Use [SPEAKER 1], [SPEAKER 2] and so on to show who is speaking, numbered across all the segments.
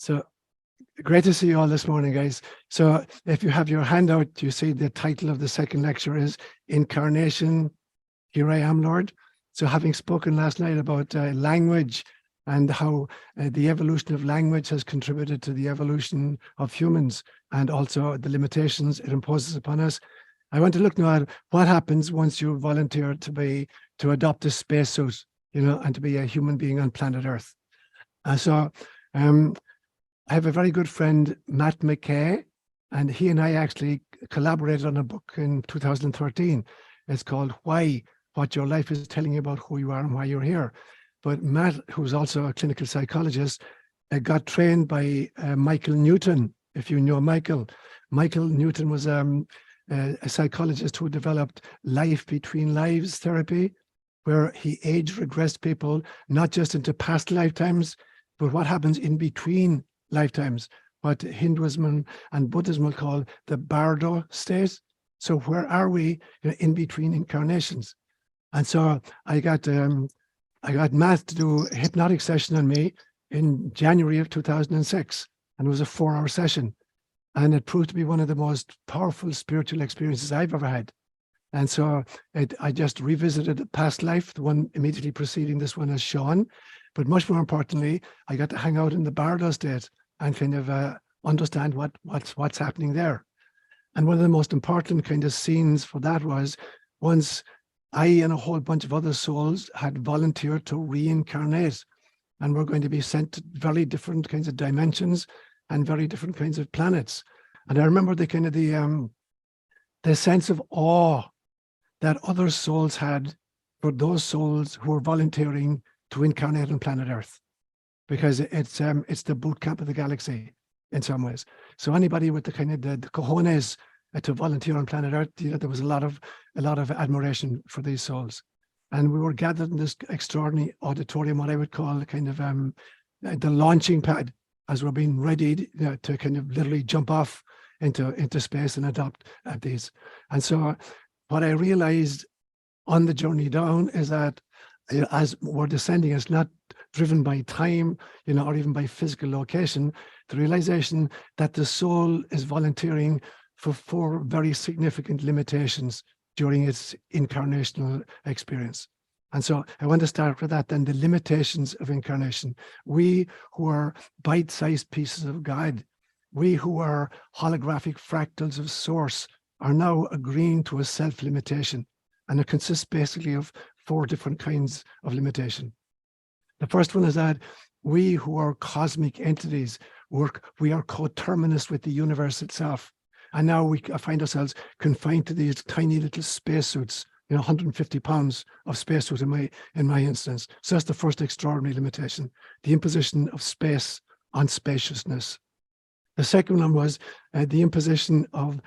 [SPEAKER 1] So great to see you all this morning, guys. So if you have your handout, you see the title of the second lecture is Incarnation, Here I Am, Lord. So having spoken last night about language and how the evolution of language has contributed to the evolution of humans and also the limitations it imposes upon us, I want to look now at what happens once you volunteer to adopt a spacesuit, and to be a human being on planet Earth. I have a very good friend, Matt McKay, and he and I actually collaborated on a book in 2013. It's called Why, What Your Life is Telling You About Who You Are and Why You're Here. But Matt, who's also a clinical psychologist, got trained by Michael Newton, if you know Michael. Michael Newton was a psychologist who developed life between lives therapy, where he age regressed people, not just into past lifetimes, but what happens in between lifetimes, what Hinduism and Buddhism will call the bardo state. So where are we in between incarnations? And so I got Matt to do a hypnotic session on me in January of 2006, and it was a 4-hour session. And it proved to be one of the most powerful spiritual experiences I've ever had. And so I just revisited a past life, the one immediately preceding this one as Seán. But much more importantly, I got to hang out in the bardo state and kind of understand what's happening there. And one of the most important kind of scenes for that was once I and a whole bunch of other souls had volunteered to reincarnate, and we're going to be sent to very different kinds of dimensions and very different kinds of planets. And I remember the kind of the sense of awe that other souls had for those souls who were volunteering to incarnate on planet Earth, because it's the boot camp of the galaxy in some ways. So anybody with the kind of the cojones to volunteer on planet Earth, there was a lot of admiration for these souls. And we were gathered in this extraordinary auditorium, what I would call kind of the launching pad, as we're being readied to kind of literally jump off into space and adopt these. And so what I realized on the journey down is that as we're descending, it's not driven by time, or even by physical location, the realization that the soul is volunteering for 4 very significant limitations during its incarnational experience. And so I want to start with that then, the limitations of incarnation. We who are bite-sized pieces of God, we who are holographic fractals of source, are now agreeing to a self-limitation. And it consists basically of 4 different kinds of limitation. The first one is that we who are cosmic entities, we are coterminous with the universe itself. And now we find ourselves confined to these tiny little spacesuits, 150 pounds of spacesuit in my instance. So that's the first extraordinary limitation, the imposition of space on spaciousness. The second one was the imposition of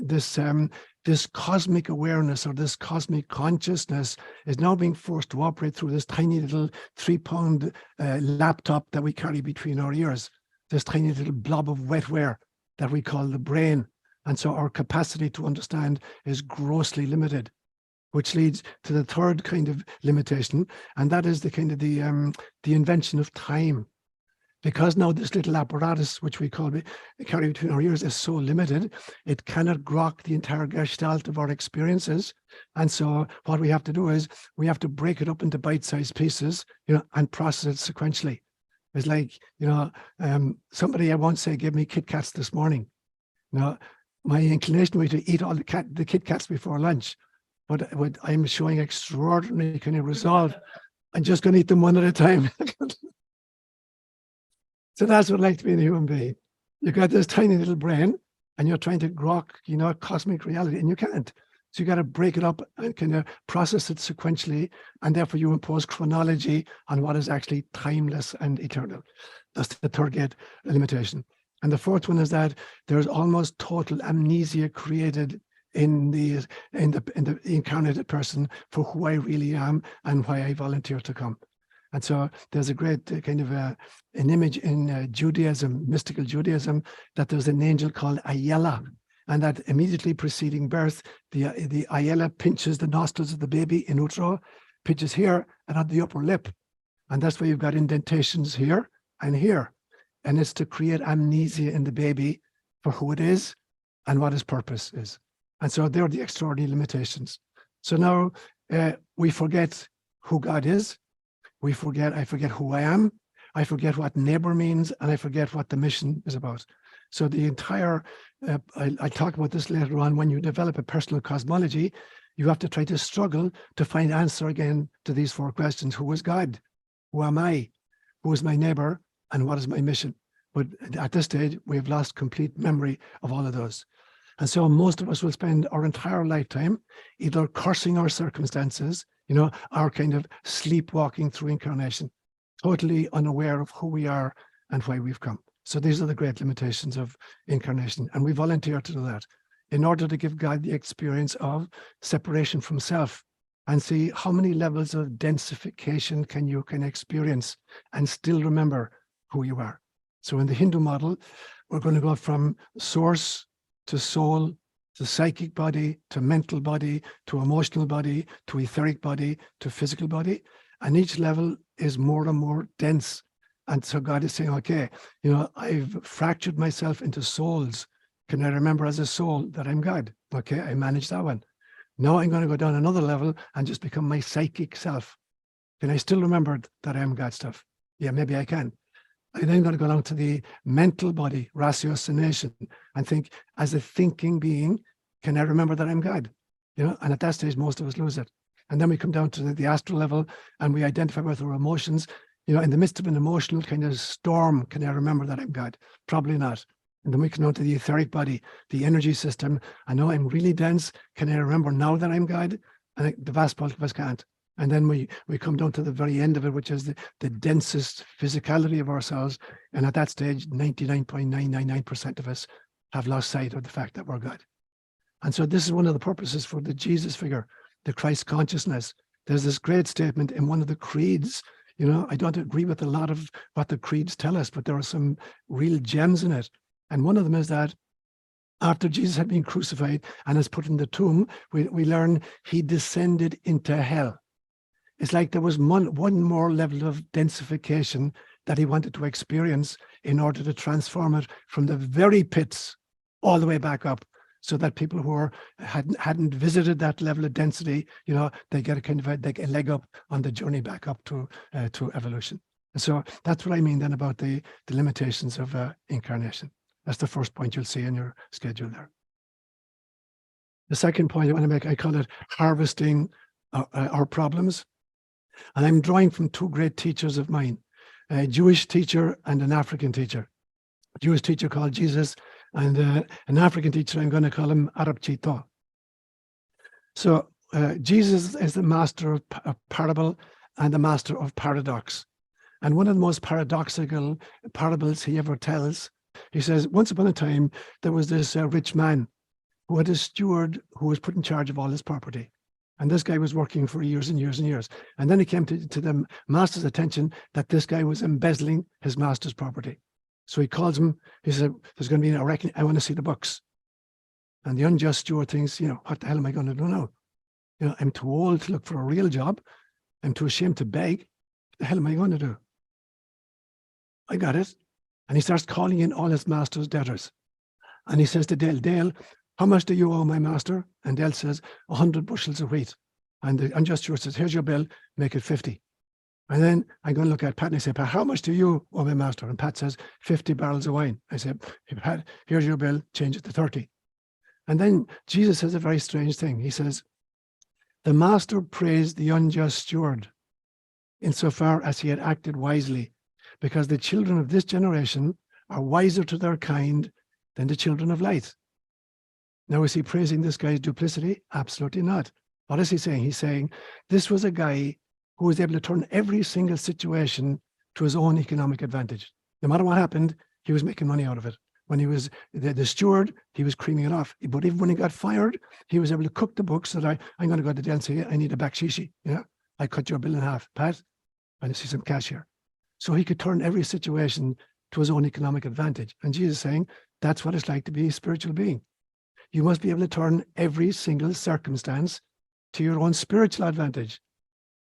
[SPEAKER 1] this cosmic awareness, or this cosmic consciousness is now being forced to operate through this tiny little 3-pound laptop that we carry between our ears, this tiny little blob of wetware that we call the brain. And so our capacity to understand is grossly limited, which leads to the third kind of limitation, and that is the kind of the invention of time. Because now this little apparatus, which we carry between our ears, is so limited, it cannot grok the entire gestalt of our experiences. And so what we have to do is we have to break it up into bite-sized pieces, and process it sequentially. It's like, somebody, I won't say, gave me Kit Kats this morning. My inclination was to eat all the Kit Kats before lunch, but I'm showing extraordinary kind of resolve. I'm just going to eat them one at a time. So that's what it's like to be a human being. You've got this tiny little brain and you're trying to grok, cosmic reality, and you can't. So you got to break it up and kind of process it sequentially, and therefore you impose chronology on what is actually timeless and eternal. That's the third gate limitation. And the fourth one is that there's almost total amnesia created in the incarnated person for who I really am and why I volunteer to come. And so there's a great kind of an image in Judaism, mystical Judaism, that there's an angel called Ayala, and that immediately preceding birth, the Ayala pinches the nostrils of the baby in utero, pinches here and on the upper lip. And that's why you've got indentations here and here. and it's to create amnesia in the baby for who it is and what his purpose is. And so they're the extraordinary limitations. So now we forget who God is. I forget who I am. I forget what neighbor means, and I forget what the mission is about. So the entire, I'll talk about this later on, when you develop a personal cosmology, you have to try to struggle to find answer again to these 4 questions. Who is God? Who am I? Who is my neighbor? And what is my mission? But at this stage, we have lost complete memory of all of those. And so most of us will spend our entire lifetime either cursing our circumstances, or kind of sleepwalking through incarnation, totally unaware of who we are and why we've come. So these are the great limitations of incarnation. And we volunteer to do that in order to give God the experience of separation from self and see how many levels of densification can experience and still remember who you are. So in the Hindu model, we're going to go from source to soul, to psychic body, to mental body, to emotional body, to etheric body, to physical body. And each level is more and more dense. And so God is saying, okay, I've fractured myself into souls. Can I remember as a soul that I'm God? Okay, I managed that one. Now I'm going to go down another level and just become my psychic self. Can I still remember that I am God stuff? Yeah, maybe I can. I'm then going to go down to the mental body, ratiocination, and think, as a thinking being, can I remember that I'm God? And at that stage, most of us lose it. And then we come down to the astral level and we identify with our emotions. In the midst of an emotional kind of storm, can I remember that I'm God? Probably not. And then we come down to the etheric body, the energy system. I know I'm really dense. Can I remember now that I'm God? And the vast bulk of us can't. And then we come down to the very end of it, which is the densest physicality of ourselves. And at that stage, 99.999% of us have lost sight of the fact that we're God. And so this is one of the purposes for the Jesus figure, the Christ consciousness. There's this great statement in one of the creeds. I don't agree with a lot of what the creeds tell us, but there are some real gems in it. And one of them is that after Jesus had been crucified and is put in the tomb, we learn he descended into hell. It's like there was one more level of densification that he wanted to experience in order to transform it from the very pits all the way back up, so that people who hadn't visited that level of density, they get a leg up on the journey back up to evolution. And so that's what I mean then about the limitations of incarnation. That's the first point you'll see in your schedule there. The second point I want to make, I call it harvesting our problems. And I'm drawing from 2 great teachers of mine, a Jewish teacher and an African teacher. A Jewish teacher called Jesus, and an African teacher, I'm going to call him Arab Chito. So Jesus is the master of parable and the master of paradox. And one of the most paradoxical parables he ever tells, he says, once upon a time, there was this rich man who had a steward who was put in charge of all his property. And this guy was working for years and years and years. And then it came to the master's attention that this guy was embezzling his master's property. So he calls him, he said, there's going to be a reckoning, I want to see the books. And the unjust steward thinks, what the hell am I going to do now? I'm too old to look for a real job. I'm too ashamed to beg. What the hell am I going to do? I got it. And he starts calling in all his master's debtors. And he says to Dale, how much do you owe my master? And Dale says, 100 bushels of wheat. And the unjust steward says, here's your bill, make it 50. And then I'm going to look at Pat and I say, Pat, how much do you owe my master? And Pat says, 50 barrels of wine. I say, hey, Pat, here's your bill, change it to 30. And then Jesus says a very strange thing. He says, the master praised the unjust steward insofar as he had acted wisely, because the children of this generation are wiser to their kind than the children of light. Now, is he praising this guy's duplicity? Absolutely not. What is he saying? He's saying this was a guy who was able to turn every single situation to his own economic advantage. No matter what happened, he was making money out of it. When he was the steward, he was creaming it off. But even when he got fired, he was able to cook the books that I'm going to go to Dell and say, I need a bakshishi. I cut your bill in half. Pat, I see some cash here. So he could turn every situation to his own economic advantage. And Jesus is saying, that's what it's like to be a spiritual being. You must be able to turn every single circumstance to your own spiritual advantage.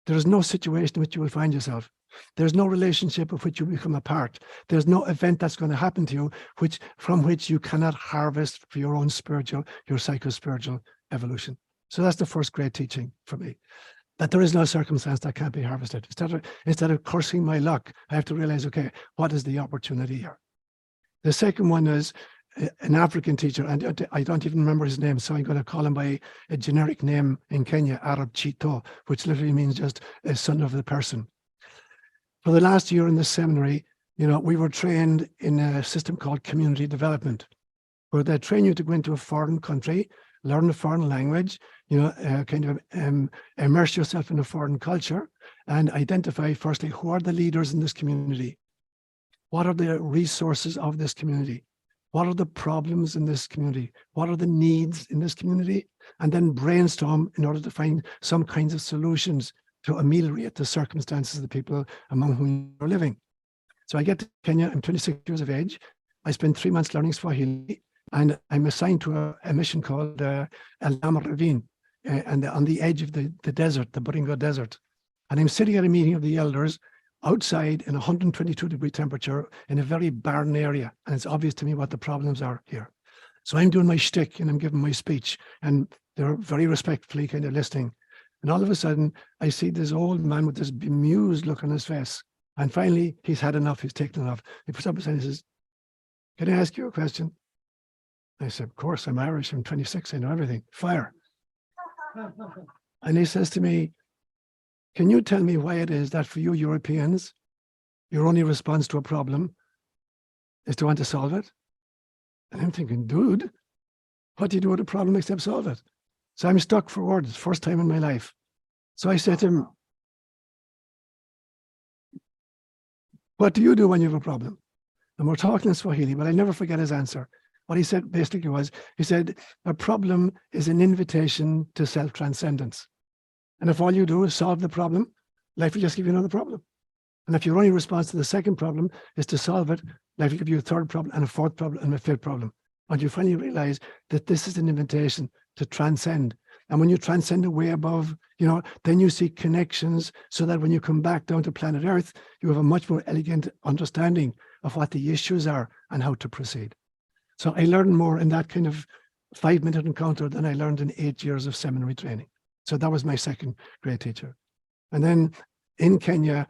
[SPEAKER 1] There is no situation in which you will find yourself There's no relationship of which you become a part. There's no event that's going to happen to you from which you cannot harvest for your own spiritual, your psycho-spiritual evolution. So that's the first great teaching for me, that there is no circumstance that can't be harvested. Instead of cursing my luck, I have to realize, okay, what is the opportunity here? The second one is an African teacher, and I don't even remember his name, so I'm going to call him by a generic name in Kenya, Arab Chito, which literally means just a son of the person. For the last year in the seminary, we were trained in a system called community development, where they train you to go into a foreign country, learn a foreign language, immerse yourself in a foreign culture, and identify firstly, who are the leaders in this community? What are the resources of this community? What are the problems in this community? What are the needs in this community? And then brainstorm in order to find some kinds of solutions to ameliorate the circumstances of the people among whom you're living. So I get to Kenya, I'm 26 years of age. I spent 3 months learning Swahili, and I'm assigned to a mission called El Lama Ravine, and on the edge of the desert, the Baringo Desert. And I'm sitting at a meeting of the elders outside in 122-degree temperature in a very barren area. And it's obvious to me what the problems are here. So I'm doing my shtick and I'm giving my speech, and they're very respectfully kind of listening. And all of a sudden, I see this old man with this bemused look on his face. And finally, he's had enough, he's taken enough. He puts up his hand and says, "Can I ask you a question?" I said, "Of course, I'm Irish, I'm 26, I know everything. Fire." And he says to me, "Can you tell me why it is that for you Europeans, your only response to a problem is to want to solve it?" And I'm thinking, dude, what do you do with a problem except solve it? So I'm stuck for words, first time in my life. So I said to him, "What do you do when you have a problem?" And we're talking in Swahili, but I'll never forget his answer. What he said basically was, he said, "A problem is an invitation to self-transcendence. And if all you do is solve the problem, life will just give you another problem. And if your only response to the second problem is to solve it, life will give you a third problem and a fourth problem and a fifth problem. And you finally realize that this is an invitation to transcend. And when you transcend way above, then you see connections so that when you come back down to planet Earth, you have a much more elegant understanding of what the issues are and how to proceed." So I learned more in that kind of 5-minute encounter than I learned in 8 years of seminary training. So that was my second great teacher. And then in Kenya,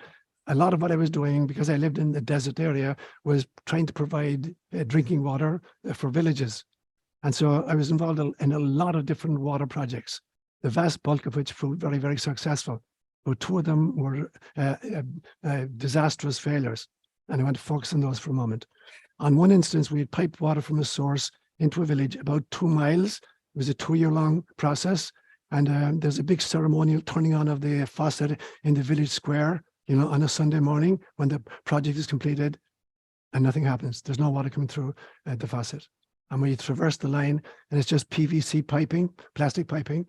[SPEAKER 1] a lot of what I was doing, because I lived in the desert area, was trying to provide drinking water for villages. And so I was involved in a lot of different water projects, the vast bulk of which proved very, very successful. But 2 of them were disastrous failures. And I want to focus on those for a moment. On one instance, we had piped water from a source into a village about 2 miles. It was a 2-year-long process. And there's a big ceremonial turning on of the faucet in the village square, on a Sunday morning when the project is completed, and nothing happens. There's no water coming through the faucet. And we traverse the line, and it's just PVC piping, plastic piping.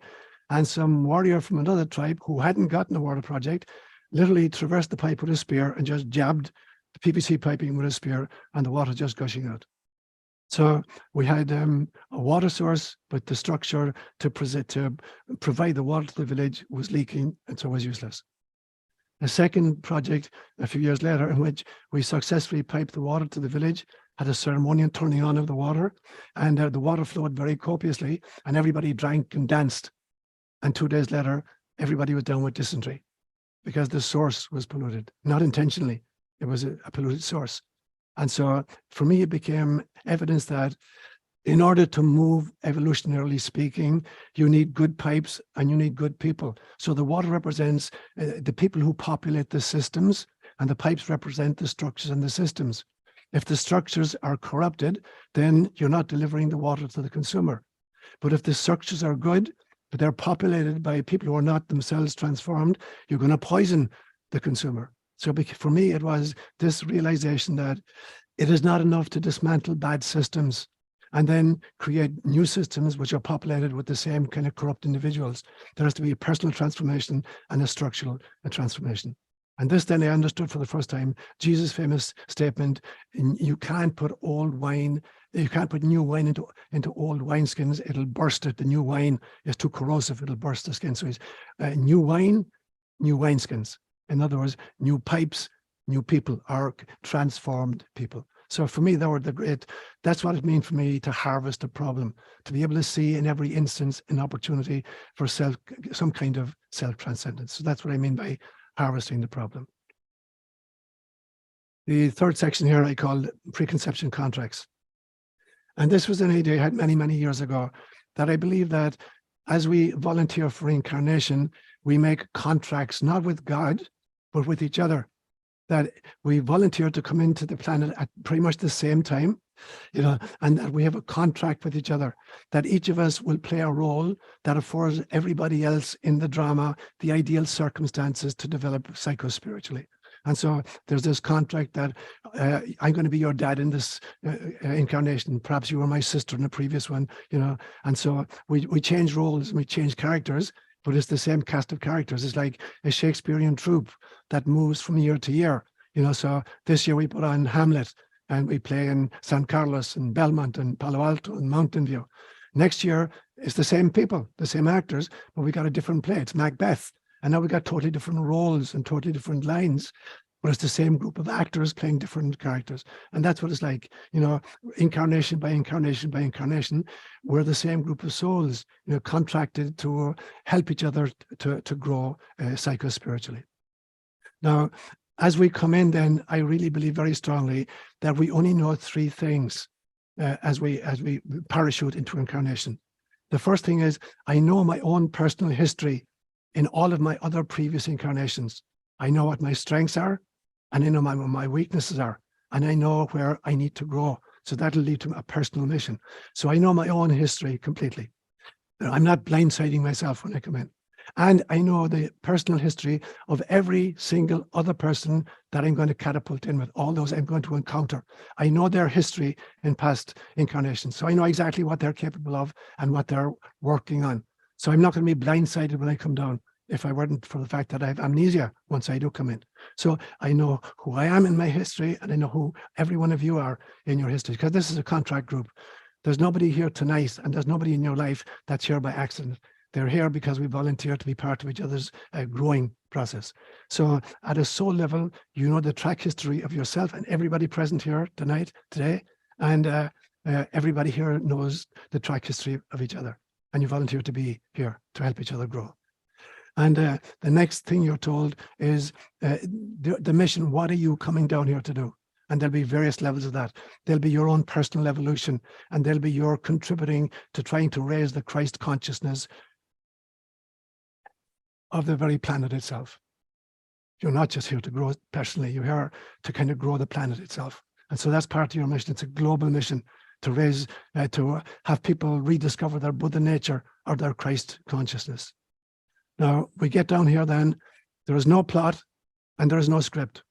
[SPEAKER 1] And some warrior from another tribe who hadn't gotten a water project literally traversed the pipe with a spear and just jabbed the PVC piping with a spear, and the water just gushing out. So we had a water source, but the structure to provide the water to the village was leaking, and so was useless. A second project a few years later, in which we successfully piped the water to the village, had a ceremonial turning on of the water, and the water flowed very copiously, and everybody drank and danced. And 2 days later, everybody was down with dysentery because the source was polluted, not intentionally. It was a polluted source. And so for me, it became evidence that in order to move, evolutionarily speaking, you need good pipes and you need good people. So the water represents the people who populate the systems, and the pipes represent the structures and the systems. If the structures are corrupted, then you're not delivering the water to the consumer. But if the structures are good, but they're populated by people who are not themselves transformed, you're going to poison the consumer. So for me, it was this realization that it is not enough to dismantle bad systems and then create new systems which are populated with the same kind of corrupt individuals. There has to be a personal transformation and a structural transformation. And this then I understood for the first time, Jesus' famous statement, you can't put old wine, you can't put new wine into old wineskins, it'll burst it. The new wine is too corrosive, it'll burst the skin. So it's new wine, new wineskins. In other words, new pipes, new people, or transformed people. So for me, that's what it means for me to harvest a problem, to be able to see in every instance an opportunity for some kind of self-transcendence. So that's what I mean by harvesting the problem. The third section here I call Preconception Contracts. And this was an idea I had many, many years ago, that I believe that as we volunteer for reincarnation, we make contracts not with God, but with each other. That we volunteer to come into the planet at pretty much the same time, and that we have a contract with each other, that each of us will play a role that affords everybody else in the drama the ideal circumstances to develop psychospiritually. And so there's this contract that I'm going to be your dad in this incarnation. Perhaps you were my sister in the previous one, and so we change roles and we change characters, but it's the same cast of characters. It's like a Shakespearean troupe that moves from year to year. So this year we put on Hamlet and we play in San Carlos and Belmont and Palo Alto and Mountain View. Next year it's the same people, the same actors, but we got a different play. It's Macbeth. And now we got totally different roles and totally different lines, but it's the same group of actors playing different characters. And that's what it's like, incarnation by incarnation by incarnation. We're the same group of souls, contracted to help each other to grow psychospiritually. Now, as we come in, then I really believe very strongly that we only know three things as we parachute into incarnation. The first thing is, I know my own personal history in all of my other previous incarnations. I know what my strengths are, and I know what my weaknesses are, and I know where I need to grow. So that'll lead to a personal mission. So I know my own history completely. I'm not blindsiding myself when I come in. And I know the personal history of every single other person that I'm going to catapult in with, all those I'm going to encounter. I know their history in past incarnations. So I know exactly what they're capable of and what they're working on. So I'm not going to be blindsided when I come down, if I weren't for the fact that I have amnesia once I do come in. So I know who I am in my history, and I know who every one of you are in your history, because this is a contract group. There's nobody here tonight, and there's nobody in your life that's here by accident. They're here because we volunteer to be part of each other's growing process. So at a soul level, you know the track history of yourself and everybody present here today, and everybody here knows the track history of each other. And you volunteer to be here to help each other grow. And the next thing you're told is the mission. What are you coming down here to do? And there'll be various levels of that. There'll be your own personal evolution, and there'll be your contributing to trying to raise the Christ consciousness of the very planet itself. You're not just here to grow personally, you're here to kind of grow the planet itself. And so that's part of your mission. It's a global mission to raise, to have people rediscover their Buddha nature or their Christ consciousness. Now, we get down here then, there is no plot and there is no script.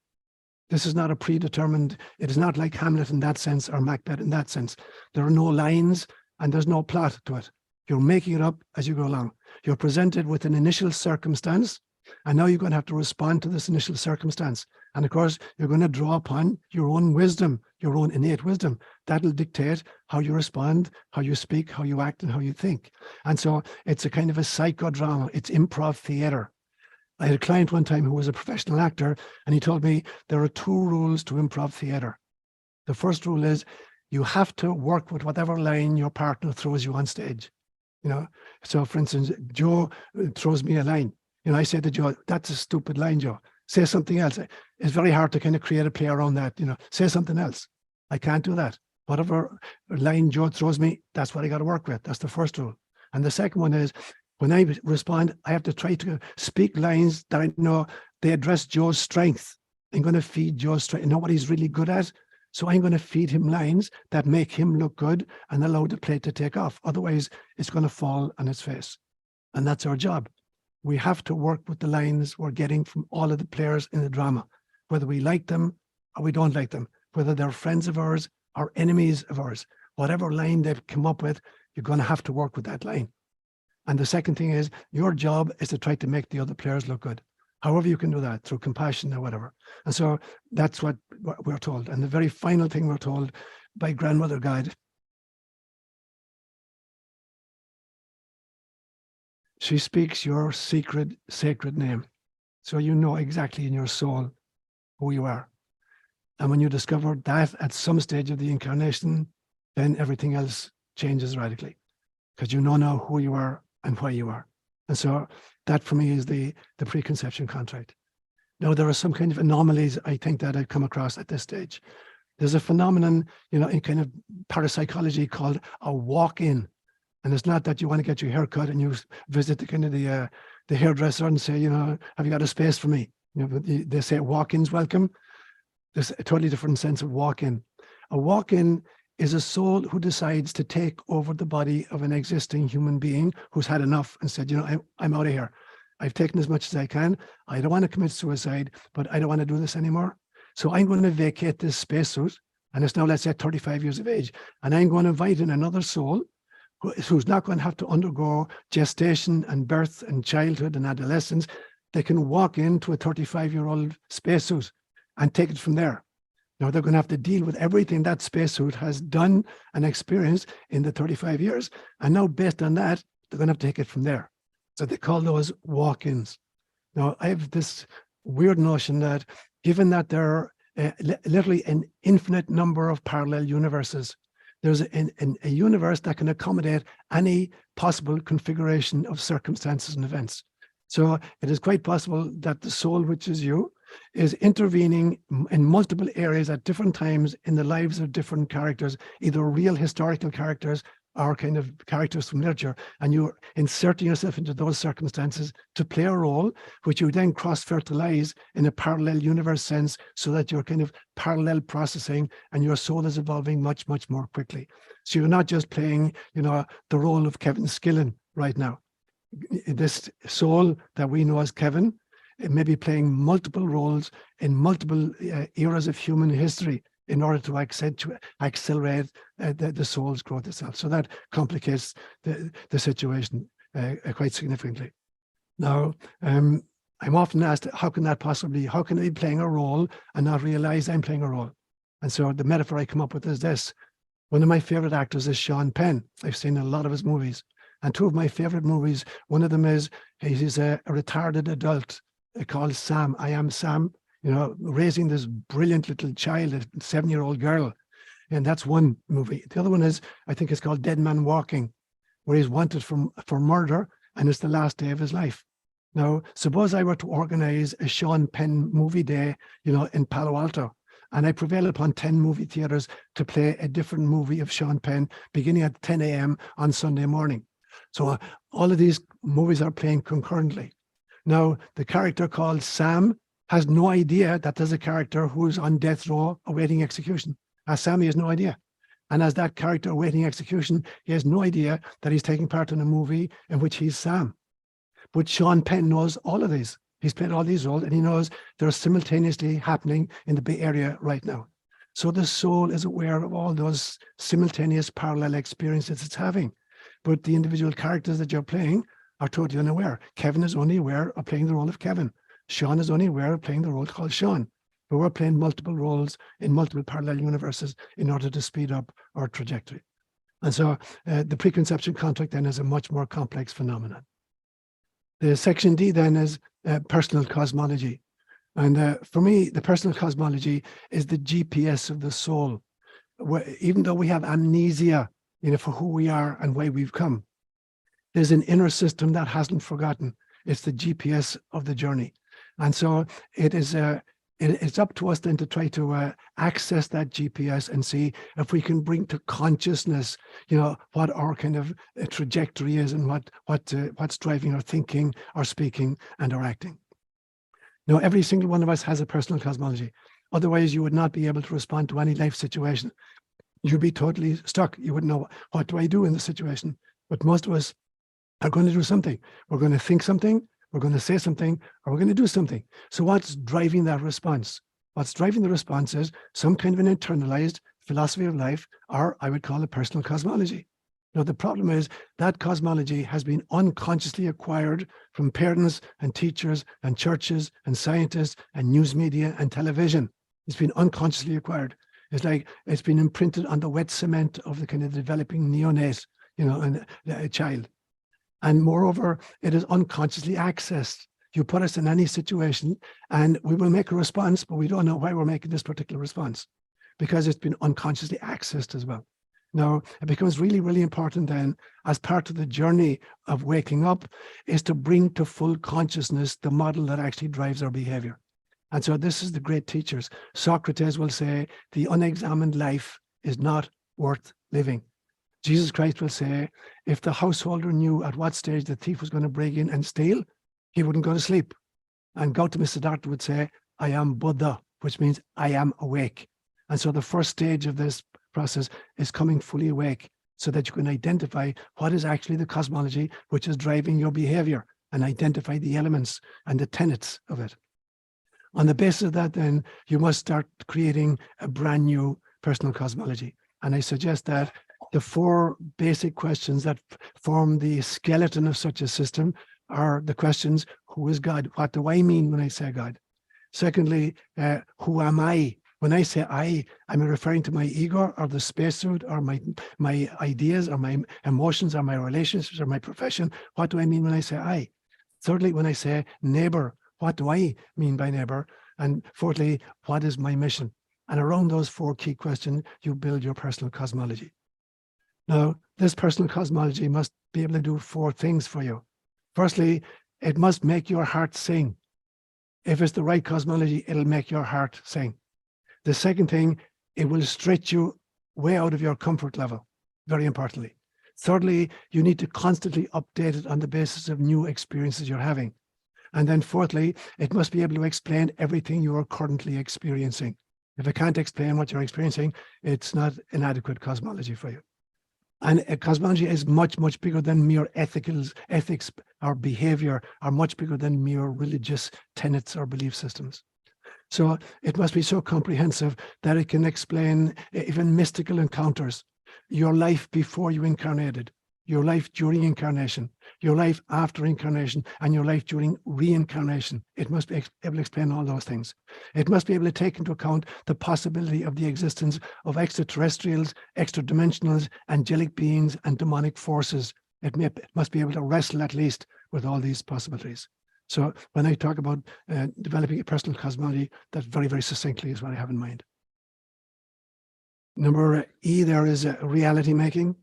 [SPEAKER 1] This is not a predetermined, it is not like Hamlet in that sense or Macbeth in that sense. There are no lines and there's no plot to it. You're making it up as you go along. You're presented with an initial circumstance, and now you're going to have to respond to this initial circumstance. And of course, you're going to draw upon your own wisdom, your own innate wisdom. That'll dictate how you respond, how you speak, how you act, and how you think. And so it's a kind of a psychodrama. It's improv theater. I had a client one time who was a professional actor, and he told me there are two rules to improv theater. The first rule is you have to work with whatever line your partner throws you on stage. So for instance, Joe throws me a line. I say to Joe, that's a stupid line, Joe. Say something else. It's very hard to kind of create a play around that. Say something else. I can't do that. Whatever line Joe throws me, that's what I got to work with. That's the first rule. And the second one is, when I respond, I have to try to speak lines that I know they address Joe's strength. I'm going to feed Joe's strength. I know what he's really good at. So I'm going to feed him lines that make him look good and allow the play to take off. Otherwise, it's going to fall on its face. And that's our job. We have to work with the lines we're getting from all of the players in the drama, whether we like them or we don't like them, whether they're friends of ours or enemies of ours. Whatever line they've come up with, you're going to have to work with that line. And the second thing is, your job is to try to make the other players look good. However you can do that, through compassion or whatever. And so that's what we're told. And the very final thing we're told by Grandmother Guide, she speaks your sacred name. So you know exactly in your soul who you are. And when you discover that at some stage of the incarnation, then everything else changes radically, because you know now who you are and why you are. And so that for me is the preconception contract. Now, there are some kind of anomalies, I think, that I've come across at this stage. There's a phenomenon, in kind of parapsychology called a walk-in. And it's not that you want to get your hair cut and you visit the hairdresser and say, have you got a space for me? They say walk-ins welcome. There's a totally different sense of walk-in. A walk-in is a soul who decides to take over the body of an existing human being who's had enough and said, I'm out of here. I've taken as much as I can. I don't want to commit suicide, but I don't want to do this anymore. So I'm going to vacate this spacesuit, and it's now, let's say, 35 years of age, and I'm going to invite in another soul who's not going to have to undergo gestation and birth and childhood and adolescence. They can walk into a 35-year-old spacesuit and take it from there. Now they're going to have to deal with everything that spacesuit has done and experienced in the 35 years. And now based on that, they're going to have to take it from there. So they call those walk-ins. Now I have this weird notion that given that there are literally an infinite number of parallel universes, there's a universe that can accommodate any possible configuration of circumstances and events. So it is quite possible that the soul, which is you, is intervening in multiple areas at different times in the lives of different characters, either real historical characters or kind of characters from literature, and you're inserting yourself into those circumstances to play a role, which you then cross-fertilize in a parallel universe sense, so that you're kind of parallel processing and your soul is evolving much, much more quickly. So you're not just playing, the role of Kevin Skillen right now. This soul that we know as Kevin, it may be playing multiple roles in multiple eras of human history in order to accelerate the soul's growth itself. So that complicates the situation quite significantly. Now, I'm often asked, how can I be playing a role and not realize I'm playing a role? And so the metaphor I come up with is this. One of my favorite actors is Seán Penn. I've seen a lot of his movies. And two of my favorite movies, one of them is, he's a retarded adult called Sam. I Am Sam, raising this brilliant little child, a 7-year-old girl. And that's one movie. The other one is, I think it's called Dead Man Walking, where he's wanted for murder, and it's the last day of his life. Now, suppose I were to organize a Seán Penn movie day, in Palo Alto, and I prevail upon 10 movie theaters to play a different movie of Seán Penn beginning at 10 a.m. on Sunday morning. So all of these movies are playing concurrently. Now, the character called Sam has no idea that there's a character who's on death row awaiting execution. As Sam, he has no idea. And as that character awaiting execution, he has no idea that he's taking part in a movie in which he's Sam. But Seán Penn knows all of these. He's played all these roles, and he knows they're simultaneously happening in the Bay Area right now. So the soul is aware of all those simultaneous parallel experiences it's having. But the individual characters that you're playing are totally unaware. Kevin is only aware of playing the role of Kevin. Seán is only aware of playing the role called Seán. But we're playing multiple roles in multiple parallel universes in order to speed up our trajectory. And so the preconception contract then is a much more complex phenomenon. The section D then is personal cosmology. And for me, the personal cosmology is the GPS of the soul. Even though we have amnesia, for who we are and why we've come, there's an inner system that hasn't forgotten. It's the GPS of the journey. And so it is it's up to us then to try to access that GPS and see if we can bring to consciousness, what our kind of trajectory is and what's driving our thinking, our speaking, and our acting. Now, every single one of us has a personal cosmology. Otherwise, you would not be able to respond to any life situation. You'd be totally stuck. You wouldn't know, what do I do in the situation? But most of us are going to do something. We're going to think something, we're going to say something, or we're going to do something. So what's driving that response? What's driving the response is some kind of an internalized philosophy of life, or I would call it personal cosmology. Now, the problem is that cosmology has been unconsciously acquired from parents and teachers and churches and scientists and news media and television. It's been unconsciously acquired. It's like it's been imprinted on the wet cement of the kind of developing neonate, and a child. And moreover, it is unconsciously accessed, You put us in any situation and we will make a response, but we don't know why we're making this particular response because it's been unconsciously accessed as well. Now, it becomes really, really important then, as part of the journey of waking up, is to bring to full consciousness the model that actually drives our behavior. And so this is the great teachers. Socrates will say, the unexamined life is not worth living. Jesus Christ will say, if the householder knew at what stage the thief was going to break in and steal, he wouldn't go to sleep. And Gautama Siddhartha would say, I am Buddha, which means I am awake. And so the first stage of this process is coming fully awake so that you can identify what is actually the cosmology which is driving your behavior and identify the elements and the tenets of it. On the basis of that, then, you must start creating a brand new personal cosmology. And I suggest that the 4 basic questions that form the skeleton of such a system are the questions: who is God? What do I mean when I say God? Secondly, who am I? When I say I, am I referring to my ego or the spacesuit or my ideas or my emotions or my relationships or my profession? What do I mean when I say I? Thirdly, when I say neighbor, what do I mean by neighbor? And fourthly, what is my mission? And around those 4 key questions, you build your personal cosmology. Now, this personal cosmology must be able to do 4 things for you. Firstly, it must make your heart sing. If it's the right cosmology, it'll make your heart sing. The second thing, it will stretch you way out of your comfort level, very importantly. Thirdly, you need to constantly update it on the basis of new experiences you're having. And then fourthly, it must be able to explain everything you are currently experiencing. If it can't explain what you're experiencing, it's not an adequate cosmology for you. And a cosmology is much, much bigger than mere ethics or behavior, are much bigger than mere religious tenets or belief systems. So it must be so comprehensive that it can explain even mystical encounters, your life before you incarnated, your life during incarnation, your life after incarnation, and your life during reincarnation. It must be able to explain all those things. It must be able to take into account the possibility of the existence of extraterrestrials, extra-dimensionals, angelic beings, and demonic forces. It must be able to wrestle at least with all these possibilities. So when I talk about developing a personal cosmology, that very, very succinctly is what I have in mind. Number E, there is reality making.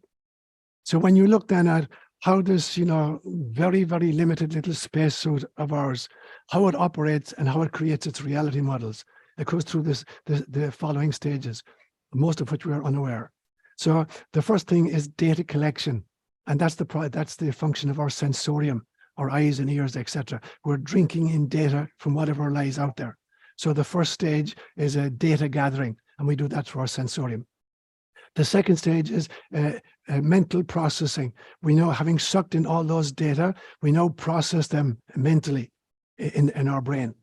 [SPEAKER 1] So when you look then at how this, very, very limited little spacesuit of ours, how it operates and how it creates its reality models, it goes through the following stages, most of which we are unaware. So the first thing is data collection, and that's the function of our sensorium, our eyes and ears, etc. We're drinking in data from whatever lies out there. So the first stage is a data gathering, and we do that through our sensorium. The second stage is mental processing. We know, having sucked in all those data, we now process them mentally in our brain.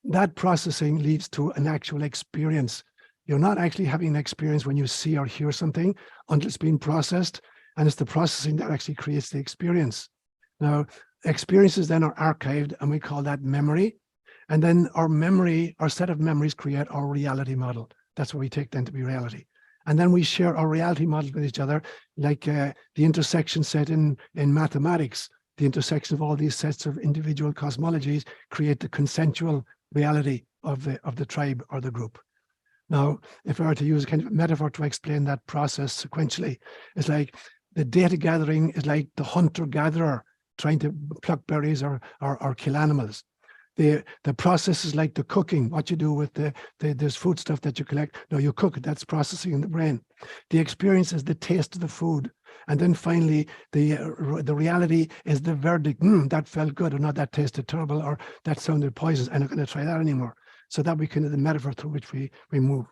[SPEAKER 1] That processing leads to an actual experience. You're not actually having an experience when you see or hear something until it's being processed, and it's the processing that actually creates the experience. Now, experiences then are archived, and we call that memory. And then our set of memories create our reality model. That's what we take then to be reality. And then we share our reality models with each other, like the intersection set in mathematics. The intersection of all these sets of individual cosmologies create the consensual reality of the tribe or the group. Now, if I were to use a kind of metaphor to explain that process sequentially, it's like the data gathering is like the hunter-gatherer trying to pluck berries or kill animals. The process is like the cooking, what you do with this food stuff that you collect. No, you cook it, that's processing in the brain. The experience is the taste of the food. And then finally, the reality is the verdict. That felt good, or not, that tasted terrible, or that sounded poisonous. I'm not going to try that anymore. So that we kind of the metaphor through which we move.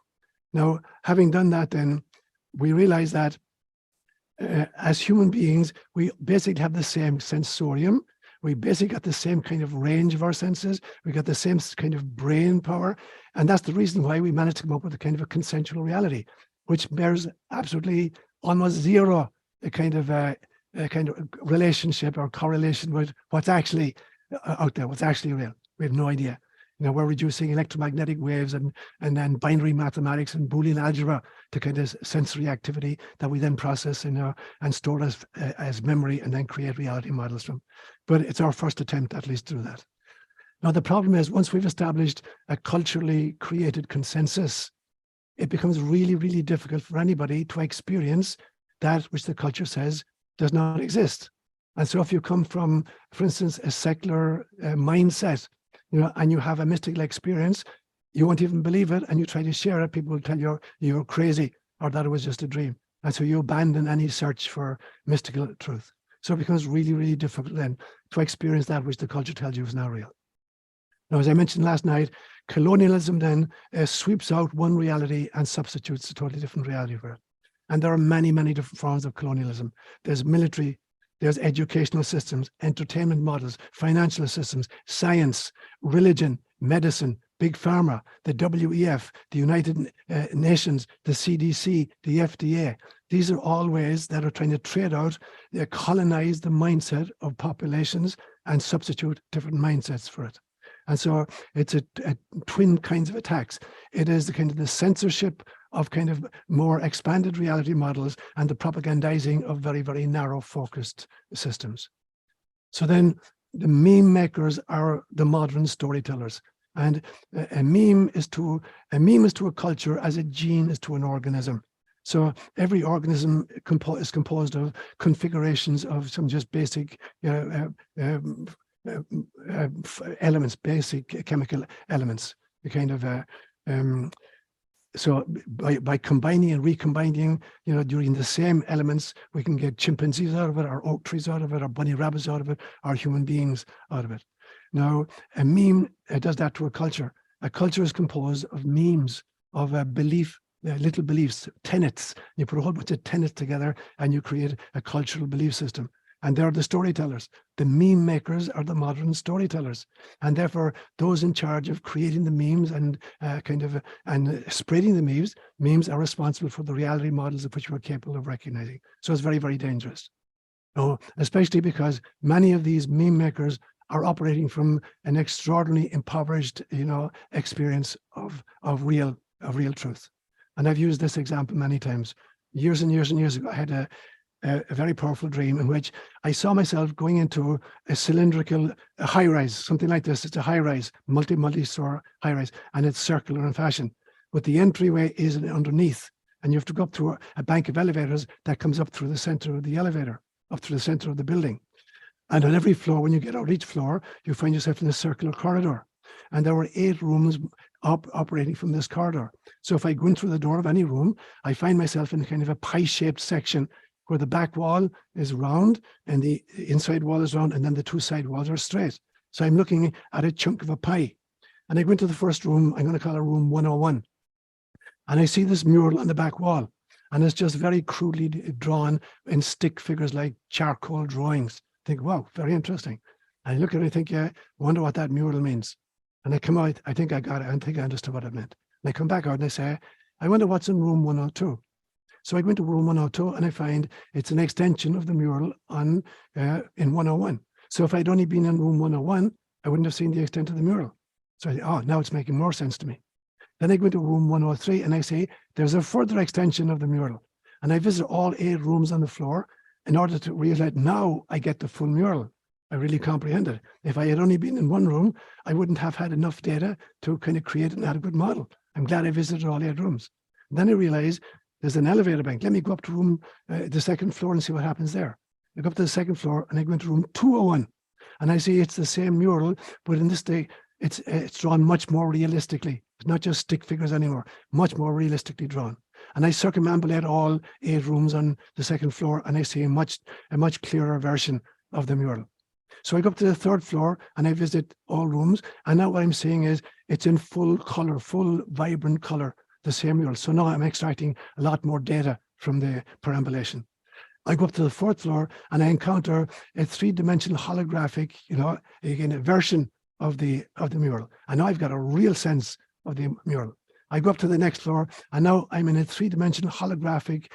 [SPEAKER 1] Now, having done that, then we realize that as human beings, we basically have the same sensorium. We basically got the same kind of range of our senses. We got the same kind of brain power. And that's the reason why we managed to come up with a kind of a consensual reality, which bears absolutely almost zero a kind of relationship or correlation with what's actually out there, what's actually real. We have no idea. We're reducing electromagnetic waves and then binary mathematics and Boolean algebra to kind of sensory activity that we then process and store as memory and then create reality models from. But it's our first attempt, at least, to do that. Now, the problem is once we've established a culturally created consensus, it becomes really, really difficult for anybody to experience that which the culture says does not exist. And so if you come from, for instance, a secular mindset, and you have a mystical experience, you won't even believe it, and you try to share it, people will tell you you're crazy or that it was just a dream. And so you abandon any search for mystical truth. So it becomes really, really difficult then to experience that which the culture tells you is not real. Now, as I mentioned last night, colonialism then sweeps out one reality and substitutes a totally different reality for it. And there are many, many different forms of colonialism. There's military, there's educational systems, entertainment models, financial systems, science, religion, medicine, big pharma, the WEF, the United Nations, the CDC, the FDA. These are all ways that are trying to trade out, colonize the mindset of populations and substitute different mindsets for it. And so it's a twin kinds of attacks. It is the kind of the censorship of kind of more expanded reality models and the propagandizing of very, very narrow focused systems. So then the meme makers are the modern storytellers. And a meme is to a culture as a gene is to an organism. So every organism is composed of configurations of some just basic elements, basic chemical elements. The kind of so by combining and recombining, during the same elements, we can get chimpanzees out of it, or oak trees out of it, or bunny rabbits out of it, or human beings out of it. Now, a meme does that to a culture. A culture is composed of memes, of a belief, little beliefs, tenets. You put a whole bunch of tenets together and you create a cultural belief system. And they're the storytellers. The meme makers are the modern storytellers. And therefore, those in charge of creating the memes and spreading the memes are responsible for the reality models of which we're capable of recognizing. So it's very, very dangerous. Especially because many of these meme makers are operating from an extraordinarily impoverished, experience of real truth. And I've used this example many times. Years and years and years ago, I had a very powerful dream in which I saw myself going into a cylindrical high-rise, something like this. It's a high-rise, multi-store high-rise, and it's circular in fashion. But the entryway is underneath, and you have to go up through a bank of elevators that comes up through the center of the elevator, up through the center of the building. And on every floor, when you get out each floor, you find yourself in a circular corridor. And there were 8 rooms operating from this corridor. So if I go in through the door of any room, I find myself in kind of a pie-shaped section where the back wall is round and the inside wall is round, and then the 2 side walls are straight. So I'm looking at a chunk of a pie. And I go into the first room, I'm going to call it room 101. And I see this mural on the back wall. And it's just very crudely drawn in stick figures like charcoal drawings. I think, wow, very interesting. And I look at it and think, yeah, I wonder what that mural means. And I come out, I think I got it, I think I understood what it meant. And I come back out and I say, I wonder what's in room 102. So I go into room 102 and I find it's an extension of the mural in 101. So if I'd only been in room 101, I wouldn't have seen the extent of the mural. So I say, oh, now it's making more sense to me. Then I go into room 103 and I say, there's a further extension of the mural. And I visit all 8 rooms on the floor in order to realize now I get the full mural. I really comprehend it. If I had only been in one room, I wouldn't have had enough data to kind of create an adequate model. I'm glad I visited all 8 rooms. And then I realized there's an elevator bank. Let me go up to room, the 2nd floor and see what happens there. I go up to the 2nd floor and I go into room 201 and I see it's the same mural, but in this day, it's drawn much more realistically. It's not just stick figures anymore, much more realistically drawn. And I circumambulate all 8 rooms on the 2nd floor and I see a much clearer version of the mural. So I go up to the 3rd floor and I visit all rooms. And now what I'm seeing is it's in full color, full vibrant color, the same mural. So now I'm extracting a lot more data from the perambulation. I go up to the 4th floor and I encounter a 3-dimensional holographic, again, a version of the mural. And now I've got a real sense of the mural. I go up to the next floor and now I'm in a 3-dimensional holographic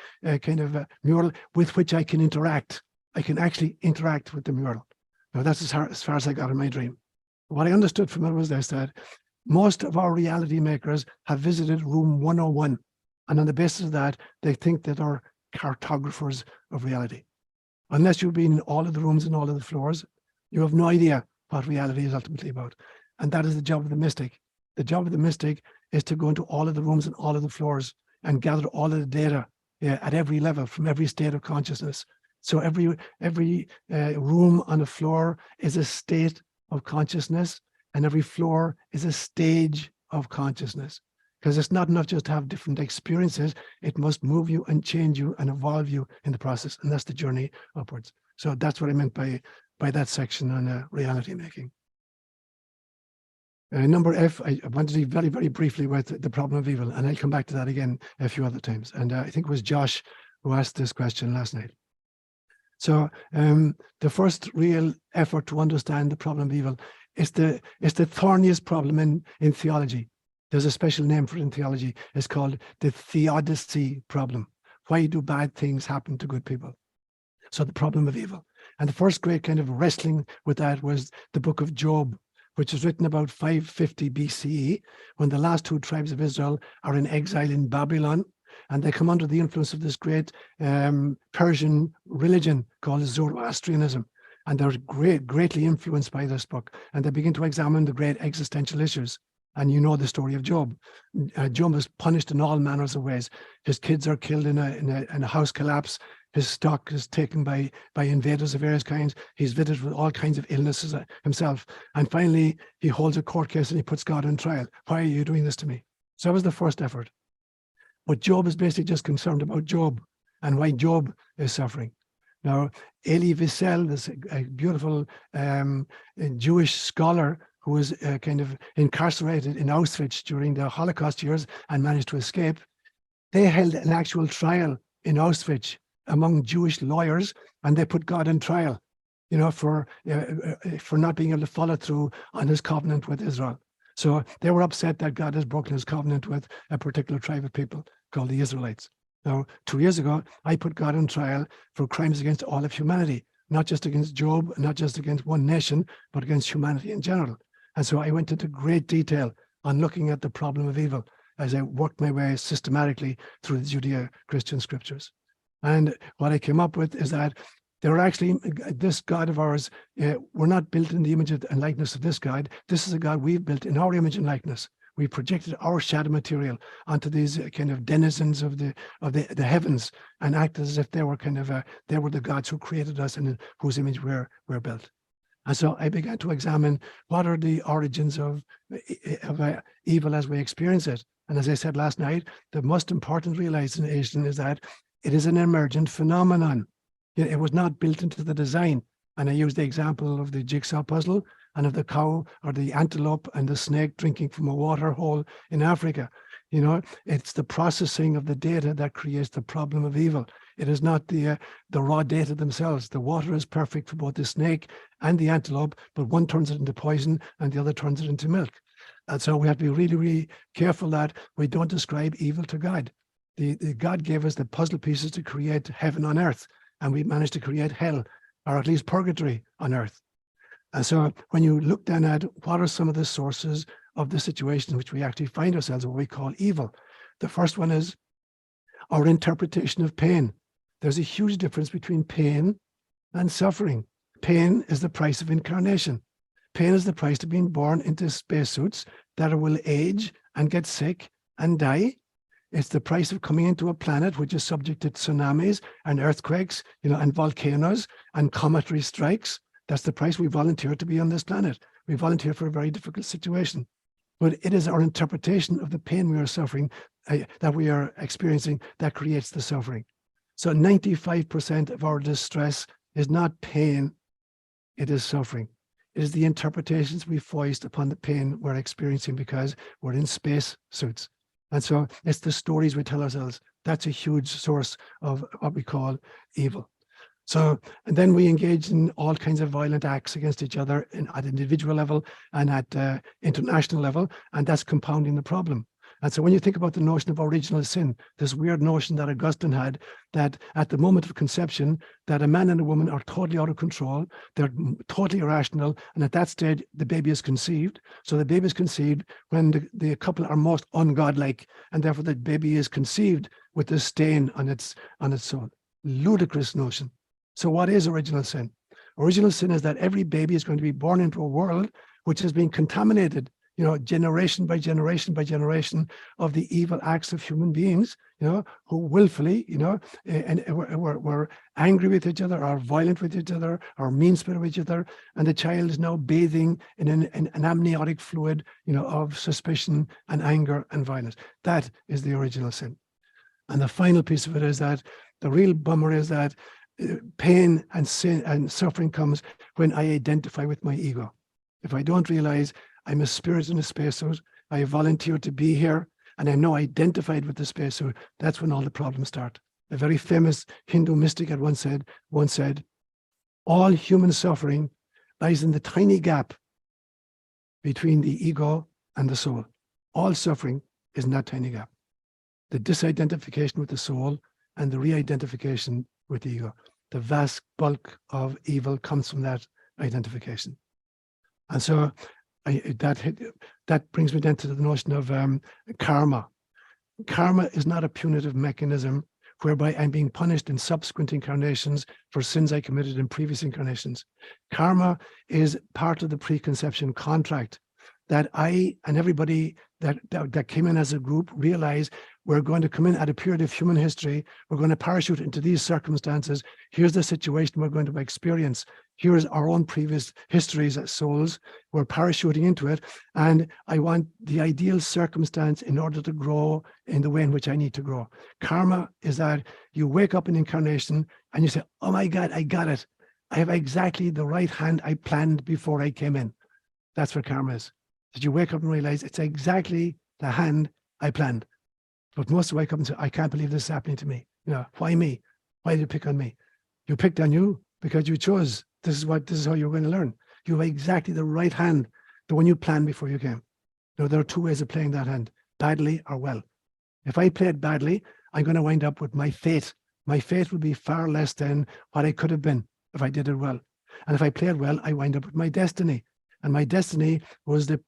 [SPEAKER 1] kind of mural with which I can interact. I can actually interact with the mural. Now that's as far as I got in my dream. What I understood from it was this, that most of our reality makers have visited room 101. And on the basis of that, they think that they're cartographers of reality. Unless you've been in all of the rooms and all of the floors, you have no idea what reality is ultimately about. And that is the job of the mystic. The job of the mystic is to go into all of the rooms and all of the floors and gather all of the data at every level from every state of consciousness. So every room on the floor is a state of consciousness, and every floor is a stage of consciousness. Because it's not enough just to have different experiences, it must move you and change you and evolve you in the process. And that's the journey upwards. So that's what I meant by that section on reality making. Number F, I want to do very, very briefly with the problem of evil, and I'll come back to that again a few other times. And I think it was Josh who asked this question last night. So the first real effort to understand the problem of evil is the thorniest problem in theology. There's a special name for it in theology. It's called the theodicy problem. Why do bad things happen to good people? So the problem of evil. And the first great kind of wrestling with that was the book of Job, which is written about 550 BCE, when the last two tribes of Israel are in exile in Babylon, and they come under the influence of this great Persian religion called Zoroastrianism. And they're greatly influenced by this book, and they begin to examine the great existential issues. And you know the story of Job. Job is punished in all manners of ways. His kids are killed in a house collapse. His stock is taken by invaders of various kinds. He's visited with all kinds of illnesses himself. And finally, he holds a court case and he puts God on trial. Why are you doing this to me? So that was the first effort. But Job is basically just concerned about Job and why Job is suffering. Now, Elie Wiesel, this beautiful Jewish scholar who was kind of incarcerated in Auschwitz during the Holocaust years and managed to escape, they held an actual trial in Auschwitz among Jewish lawyers, and they put God on trial, you know, for not being able to follow through on his covenant with Israel. So they were upset that God has broken his covenant with a particular tribe of people called the Israelites. Now, 2 years ago, I put God on trial for crimes against all of humanity, not just against Job, not just against one nation, but against humanity in general. And so I went into great detail on looking at the problem of evil as I worked my way systematically through the Judeo-Christian scriptures. And what I came up with is that there are actually, this God of ours, we're not built in the image and likeness of this God. This is a God we've built in our image and likeness. We projected our shadow material onto these kind of denizens of the heavens and acted as if they were they were the gods who created us and in whose image we're built. And so I began to examine what are the origins of evil as we experience it. And as I said last night, the most important realization is that it is an emergent phenomenon. It was not built into the design. And I used the example of the jigsaw puzzle and of the cow or the antelope and the snake drinking from a water hole in Africa. You know, it's the processing of the data that creates the problem of evil. It is not the raw data themselves. The water is perfect for both the snake and the antelope, but one turns it into poison and the other turns it into milk. And so we have to be really, really careful that we don't describe evil to God. God gave us the puzzle pieces to create heaven on earth, and we managed to create hell, or at least purgatory on earth. And so when you look then at what are some of the sources of the situation in which we actually find ourselves, what we call evil, the first one is our interpretation of pain. There's a huge difference between pain and suffering. Pain is the price of incarnation. Pain is the price of being born into spacesuits that will age and get sick and die. It's the price of coming into a planet which is subject to tsunamis and earthquakes, you know, and volcanoes and cometary strikes. That's the price we volunteer to be on this planet. We volunteer for a very difficult situation. But it is our interpretation of the pain we are suffering, that we are experiencing, that creates the suffering. So 95% of our distress is not pain, it is suffering. It is the interpretations we foist upon the pain we're experiencing because we're in space suits. And so it's the stories we tell ourselves. That's a huge source of what we call evil. So, and then we engage in all kinds of violent acts against each other at individual level and at international level, and that's compounding the problem. And so when you think about the notion of original sin, this weird notion that Augustine had, that at the moment of conception, that a man and a woman are totally out of control, they're totally irrational, and at that stage, the baby is conceived. So the baby is conceived when the couple are most ungodlike, and therefore the baby is conceived with this stain on its soul. Ludicrous notion. So what is original sin? Original sin is that every baby is going to be born into a world which has been contaminated, generation by generation by generation of the evil acts of human beings, who willfully, and were angry with each other, or violent with each other, or mean-spirited with each other, and the child is now bathing in an amniotic fluid, of suspicion and anger and violence. That is the original sin. And the final piece of it is that the real bummer is that pain and sin and suffering comes when I identify with my ego. If I don't realize I'm a spirit in a spacesuit, I volunteered to be here, and I'm now identified with the spacesuit, that's when all the problems start. A very famous Hindu mystic had once said, all human suffering lies in the tiny gap between the ego and the soul. All suffering is in that tiny gap. The disidentification with the soul and the re-identification with the ego. The vast bulk of evil comes from that identification. And so that brings me then to the notion of karma. Karma is not a punitive mechanism whereby I'm being punished in subsequent incarnations for sins I committed in previous incarnations. Karma is part of the preconception contract that I and everybody that came in as a group realize we're going to come in at a period of human history. We're going to parachute into these circumstances. Here's the situation we're going to experience. Here's our own previous histories as souls. We're parachuting into it. And I want the ideal circumstance in order to grow in the way in which I need to grow. Karma is that you wake up in incarnation and you say, oh my God, I got it. I have exactly the right hand I planned before I came in. That's what karma is. That you wake up and realize it's exactly the hand I planned. But most wake up and say, I can't believe this is happening to me. Why me? Why did you pick on me? You picked on you because you chose. This is how you're going to learn. You have exactly the right hand, the one you planned before you came. There are two ways of playing that hand, badly or well. If I play it badly, I'm going to wind up with my fate. My fate will be far less than what I could have been if I did it well. And if I play it well, I wind up with my destiny. And my destiny was the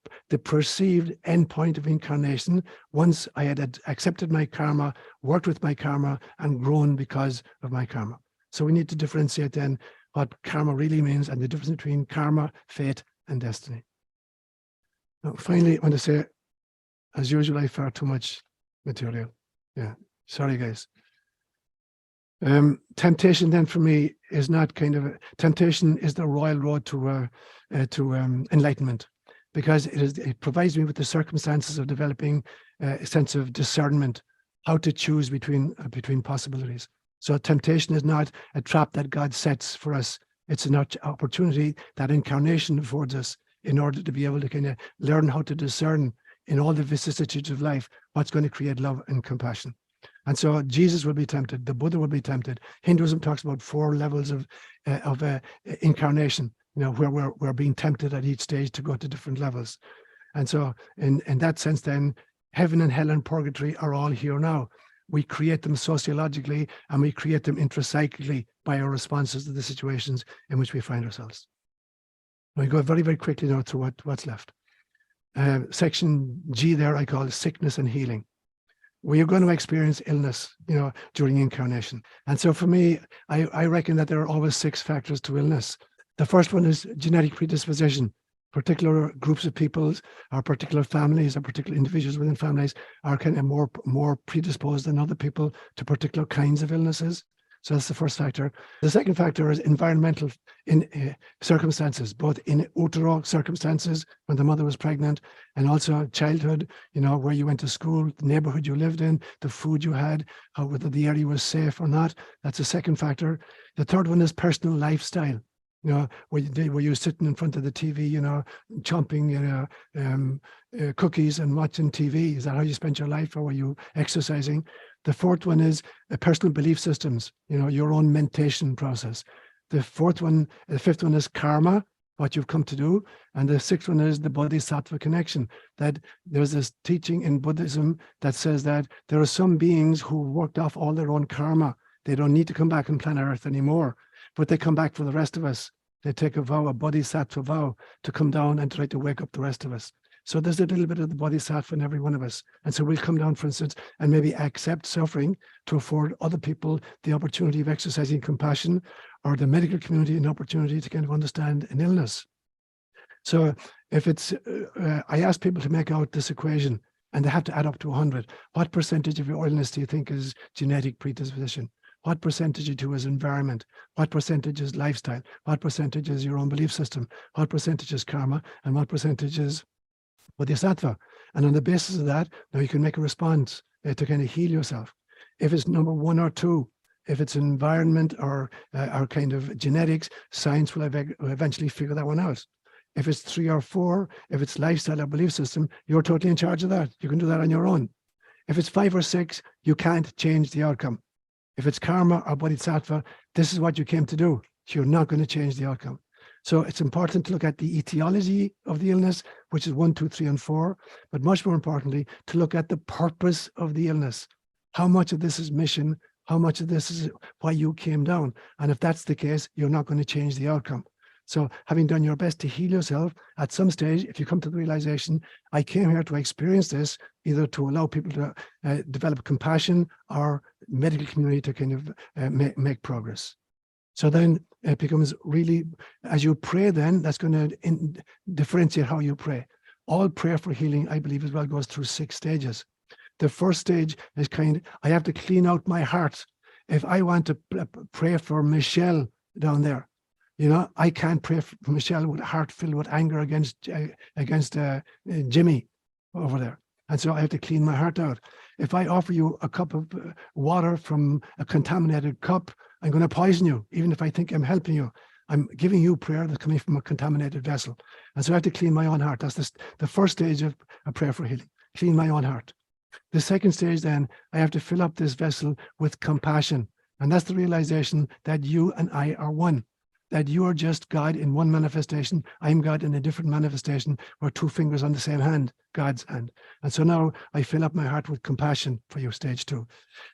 [SPEAKER 1] perceived end point of incarnation once I had accepted my karma, worked with my karma, and grown because of my karma. So we need to differentiate then what karma really means and the difference between karma, fate, and destiny. Now, finally, I want to say, as usual, I far too much material. Yeah, sorry, guys. Temptation then for me is not temptation is the royal road to enlightenment, because it provides me with the circumstances of developing a sense of discernment, how to choose between possibilities. So temptation is not a trap that God sets for us. It's an opportunity that incarnation affords us in order to be able to learn how to discern in all the vicissitudes of life what's going to create love and compassion. And so Jesus will be tempted, the Buddha will be tempted. Hinduism talks about 4 levels of incarnation, where we're being tempted at each stage to go to different levels. And so in that sense, then, heaven and hell and purgatory are all here now. We create them sociologically and we create them intrapsychically by our responses to the situations in which we find ourselves. We go very, very quickly now through what's left. Section G there I call sickness and healing. We are going to experience illness, during incarnation. And so for me, I reckon that there are always 6 factors to illness. The first one is genetic predisposition. Particular groups of peoples, or particular families, or particular individuals within families are kind of more predisposed than other people to particular kinds of illnesses. So that's the first factor. The second factor is environmental circumstances, both in utero circumstances when the mother was pregnant, and also childhood, where you went to school, the neighborhood you lived in, the food you had, whether the area was safe or not. That's a second factor. The third one is personal lifestyle. Were you sitting in front of the TV, chomping cookies and watching TV? Is that how you spent your life, or were you exercising? The fourth one is personal belief systems, your own mentation process. The fifth one is karma, what you've come to do. And the sixth one is the bodhisattva connection, that there's this teaching in Buddhism that says that there are some beings who worked off all their own karma. They don't need to come back on planet Earth anymore, but they come back for the rest of us. They take a vow, a bodhisattva vow, to come down and try to wake up the rest of us. So there's a little bit of the bodhisattva in every one of us. And so we'll come down, for instance, and maybe accept suffering to afford other people the opportunity of exercising compassion, or the medical community an opportunity to kind of understand an illness. So If it's, I ask people to make out this equation, and they have to add up to 100. What percentage of your illness do you think is genetic predisposition? What percentage of it is environment? What percentage is lifestyle? What percentage is your own belief system? What percentage is karma? And what percentage is bodhisattva? And on the basis of that, now you can make a response to kind of heal yourself. If it's number 1 or 2, if it's environment or kind of genetics, science will eventually figure that one out. If it's 3 or 4, if it's lifestyle or belief system, you're totally in charge of that. You can do that on your own. If it's 5 or 6, you can't change the outcome. If it's karma or bodhisattva, this is what you came to do. You're not going to change the outcome. So it's important to look at the etiology of the illness, which is 1, 2, 3, and 4, but much more importantly, to look at the purpose of the illness. How much of this is mission? How much of this is why you came down? And if that's the case, you're not going to change the outcome. So having done your best to heal yourself, at some stage, if you come to the realization, I came here to experience this, either to allow people to develop compassion or medical community to kind of make progress. So then it becomes really, as you pray then, that's going to differentiate how you pray. All prayer for healing, I believe as well, goes through 6 stages. The first stage is I have to clean out my heart. If I want to pray for Michelle down there, I can't pray for Michelle with a heart filled with anger against Jimmy over there. And so I have to clean my heart out. If I offer you a cup of water from a contaminated cup, I'm going to poison you, even if I think I'm helping you. I'm giving you prayer that's coming from a contaminated vessel. And so I have to clean my own heart. That's the first stage of a prayer for healing, clean my own heart. The second stage then, I have to fill up this vessel with compassion. And that's the realization that you and I are one. That you are just God in one manifestation, I'm God in a different manifestation. We're 2 fingers on the same hand, God's hand. And so now I fill up my heart with compassion for you, stage 2.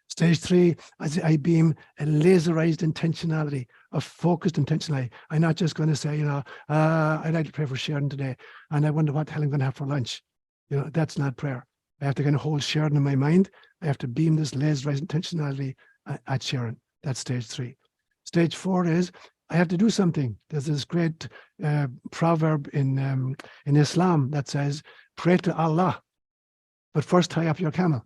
[SPEAKER 1] Stage 3, as I beam a laserized intentionality, a focused intentionality. I'm not just going to say, I'd like to pray for Seán today, and I wonder what the hell I'm going to have for lunch. That's not prayer. I have to kind of hold Seán in my mind. I have to beam this laserized intentionality at Seán. That's stage 3. Stage 4 is, I have to do something. There's this great proverb in Islam that says, pray to Allah, but first tie up your camel.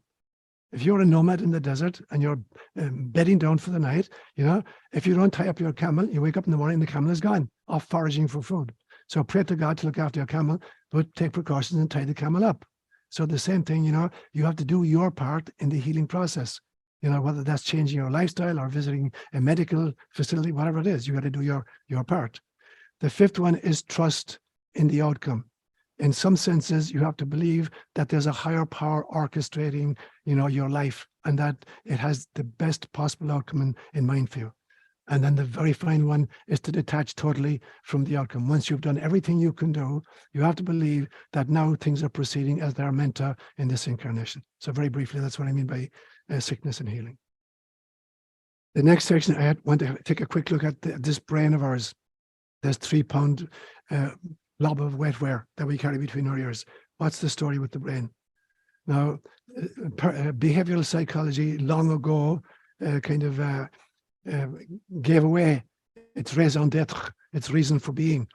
[SPEAKER 1] If you're a nomad in the desert and you're bedding down for the night, if you don't tie up your camel, you wake up in the morning, the camel is gone, off foraging for food. So pray to God to look after your camel, but take precautions and tie the camel up. So the same thing, you have to do your part in the healing process. Whether that's changing your lifestyle or visiting a medical facility, whatever it is, you got to do your part. The 5th one is trust in the outcome. In some senses, you have to believe that there's a higher power orchestrating, your life, and that it has the best possible outcome in mind for you. And then the very final one is to detach totally from the outcome. Once you've done everything you can do, you have to believe that now things are proceeding as they're meant to in this incarnation. So very briefly, that's what I mean by sickness and healing. The next section, I want to take a quick look at this brain of ours. There's 3-pound blob of wetware that we carry between our ears. What's the story with the brain? Now, behavioral psychology long ago gave away its raison d'etre, its reason for being,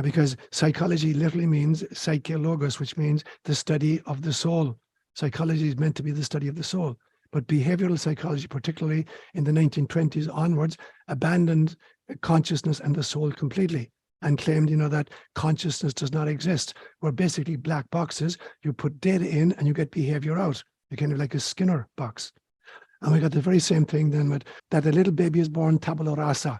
[SPEAKER 1] because psychology literally means psychologos, which means the study of the soul. Psychology is meant to be the study of the soul. But behavioral psychology, particularly in the 1920s onwards, abandoned consciousness and the soul completely and claimed, that consciousness does not exist. We're basically black boxes. You put data in and you get behavior out. You're kind of like a Skinner box. And we got the very same thing then with that a little baby is born tabula rasa,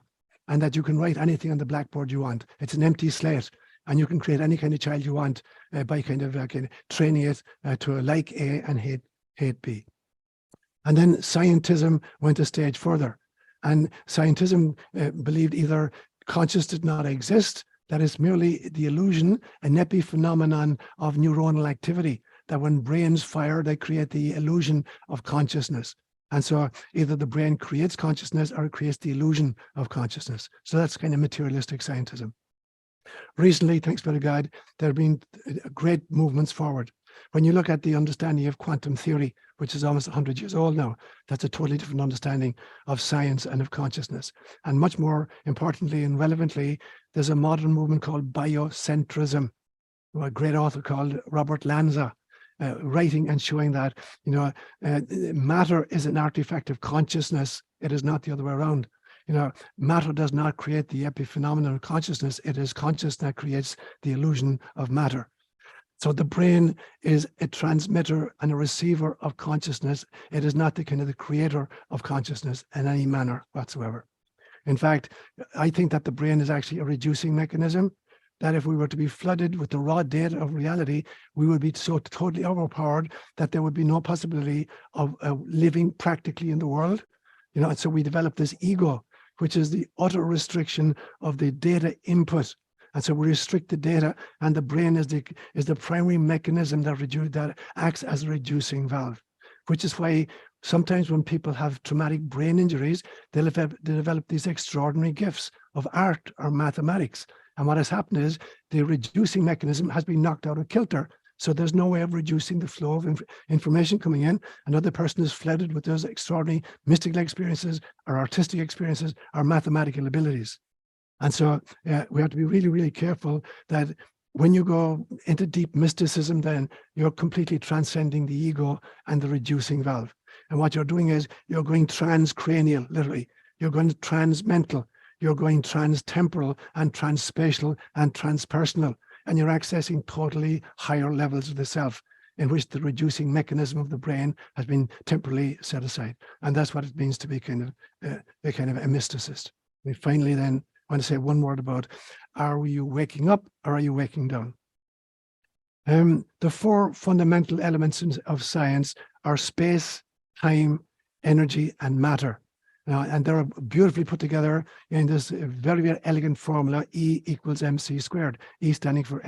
[SPEAKER 1] and that you can write anything on the blackboard you want. It's an empty slate, and you can create any kind of child you want by kind of training it to like A and hate B. And then scientism went a stage further. And scientism believed either consciousness did not exist, that it's merely the illusion, an epiphenomenon of neuronal activity, that when brains fire, they create the illusion of consciousness. And so either the brain creates consciousness or it creates the illusion of consciousness. So that's kind of materialistic scientism. Recently, thanks be to God, there have been great movements forward. When you look at the understanding of quantum theory, which is almost 100 years old now, that's a totally different understanding of science and of consciousness. And much more importantly and relevantly, there's a modern movement called biocentrism. a great author called Robert Lanza, writing and showing that, matter is an artifact of consciousness. It is not the other way around. Matter does not create the epiphenomenon of consciousness. It is consciousness that creates the illusion of matter. So the brain is a transmitter and a receiver of consciousness. It is not the creator of consciousness in any manner whatsoever. In fact, I think that the brain is actually a reducing mechanism, that if we were to be flooded with the raw data of reality, we would be so totally overpowered that there would be no possibility of living practically in the world. And so we develop this ego, which is the utter restriction of the data input. And so we restrict the data, and the brain is the primary mechanism that acts as a reducing valve, which is why sometimes when people have traumatic brain injuries, they develop these extraordinary gifts of art or mathematics. And what has happened is the reducing mechanism has been knocked out of kilter. So there's no way of reducing the flow of information coming in. Another person is flooded with those extraordinary mystical experiences or artistic experiences or mathematical abilities. And so we have to be really, really careful that when you go into deep mysticism, then you're completely transcending the ego and the reducing valve. And what you're doing is you're going transcranial, literally. You're going transmental. You're going trans-temporal and trans-spatial and transpersonal, and you're accessing totally higher levels of the self, in which the reducing mechanism of the brain has been temporarily set aside. And that's what it means to be kind of a mysticist. We finally then want to say one word about, are you waking up or are you waking down? The four fundamental elements of science are space, time, energy, and matter. And they're beautifully put together in this very, very elegant formula, E equals mc squared. E standing for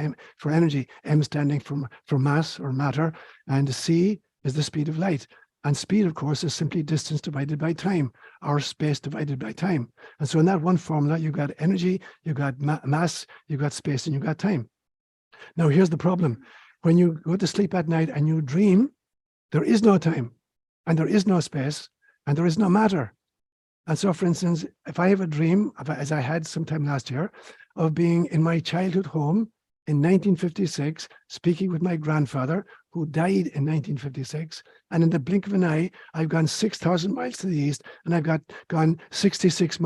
[SPEAKER 1] energy, M standing for mass or matter, and C is the speed of light. And speed, of course, is simply distance divided by time, or space divided by time. And so in that one formula, you got energy, you got mass, you got space, and you got time. Now, here's the problem. When you go to sleep at night and you dream, there is no time, and there is no space, and there is no matter. And so, for instance, if I have a dream, as I had sometime last year, of being in my childhood home in 1956, speaking with my grandfather, who died in 1956, and in the blink of an eye, I've gone 6,000 miles to the east, and I've gone 66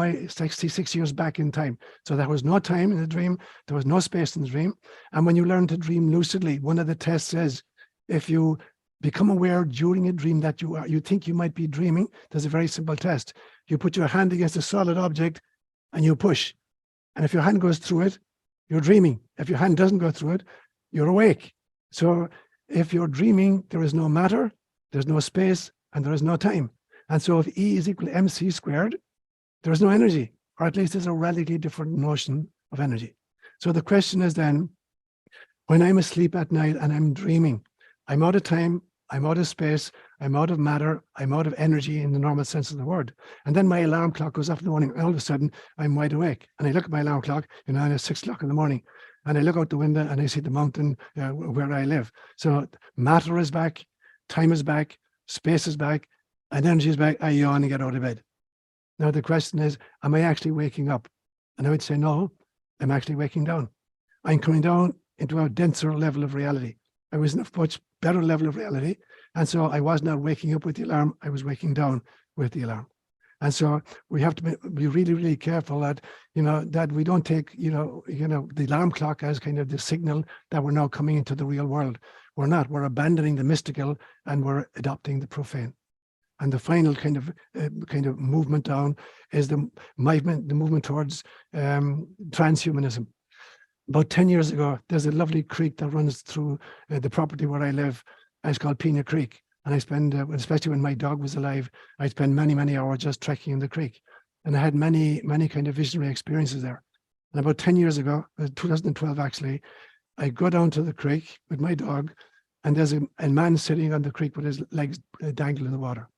[SPEAKER 1] years back in time. So there was no time in the dream, there was no space in the dream. And when you learn to dream lucidly, one of the tests says, if you become aware during a dream that you think you might be dreaming, there's a very simple test. You put your hand against a solid object and you push. And if your hand goes through it, you're dreaming. If your hand doesn't go through it, you're awake. So if you're dreaming, there is no matter, there's no space, and there is no time. And so if E is equal to mc squared, there is no energy, or at least there's a radically different notion of energy. So the question is then, when I'm asleep at night and I'm dreaming, I'm out of time, I'm out of space, I'm out of matter, I'm out of energy in the normal sense of the word. And then my alarm clock goes off in the morning, and all of a sudden I'm wide awake. And I look at my alarm clock, and it's 6 o'clock in the morning. And I look out the window and I see the mountain where I live. So matter is back, time is back, space is back, and energy is back. I yawn and get out of bed. Now the question is, am I actually waking up? And I would say, no, I'm actually waking down. I'm coming down into a denser level of reality. I was in a much better level of reality. And so I was not waking up with the alarm, I was waking down with the alarm. And so we have to be really, really careful that, that we don't take, the alarm clock as kind of the signal that we're now coming into the real world. We're not. We're abandoning the mystical and we're adopting the profane. And the final kind of movement down is the movement towards transhumanism. About 10 years ago, there's a lovely creek that runs through the property where I live. And it's called Pina Creek. And I spend, especially when my dog was alive, I spend many, many hours just trekking in the creek. And I had many, many kind of visionary experiences there. And about 10 years ago, 2012 actually, I go down to the creek with my dog, and there's a man sitting on the creek with his legs dangled in the water.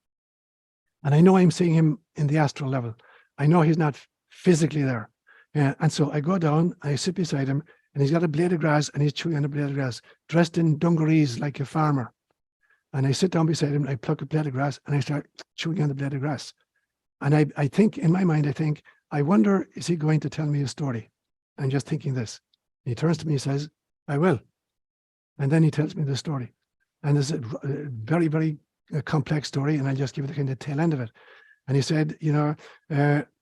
[SPEAKER 1] And I know I'm seeing him in the astral level. I know he's not physically there. And so I go down, I sit beside him, and he's got a blade of grass, and he's chewing on a blade of grass, dressed in dungarees like a farmer. And I sit down beside him, and I pluck a blade of grass, and I start chewing on the blade of grass. And I think, in my mind, I wonder, is he going to tell me a story? I'm just thinking this. And he turns to me and says, I will. And then he tells me the story. And it's a very, very complex story, and I'll just give you the kind of tail end of it. And he said,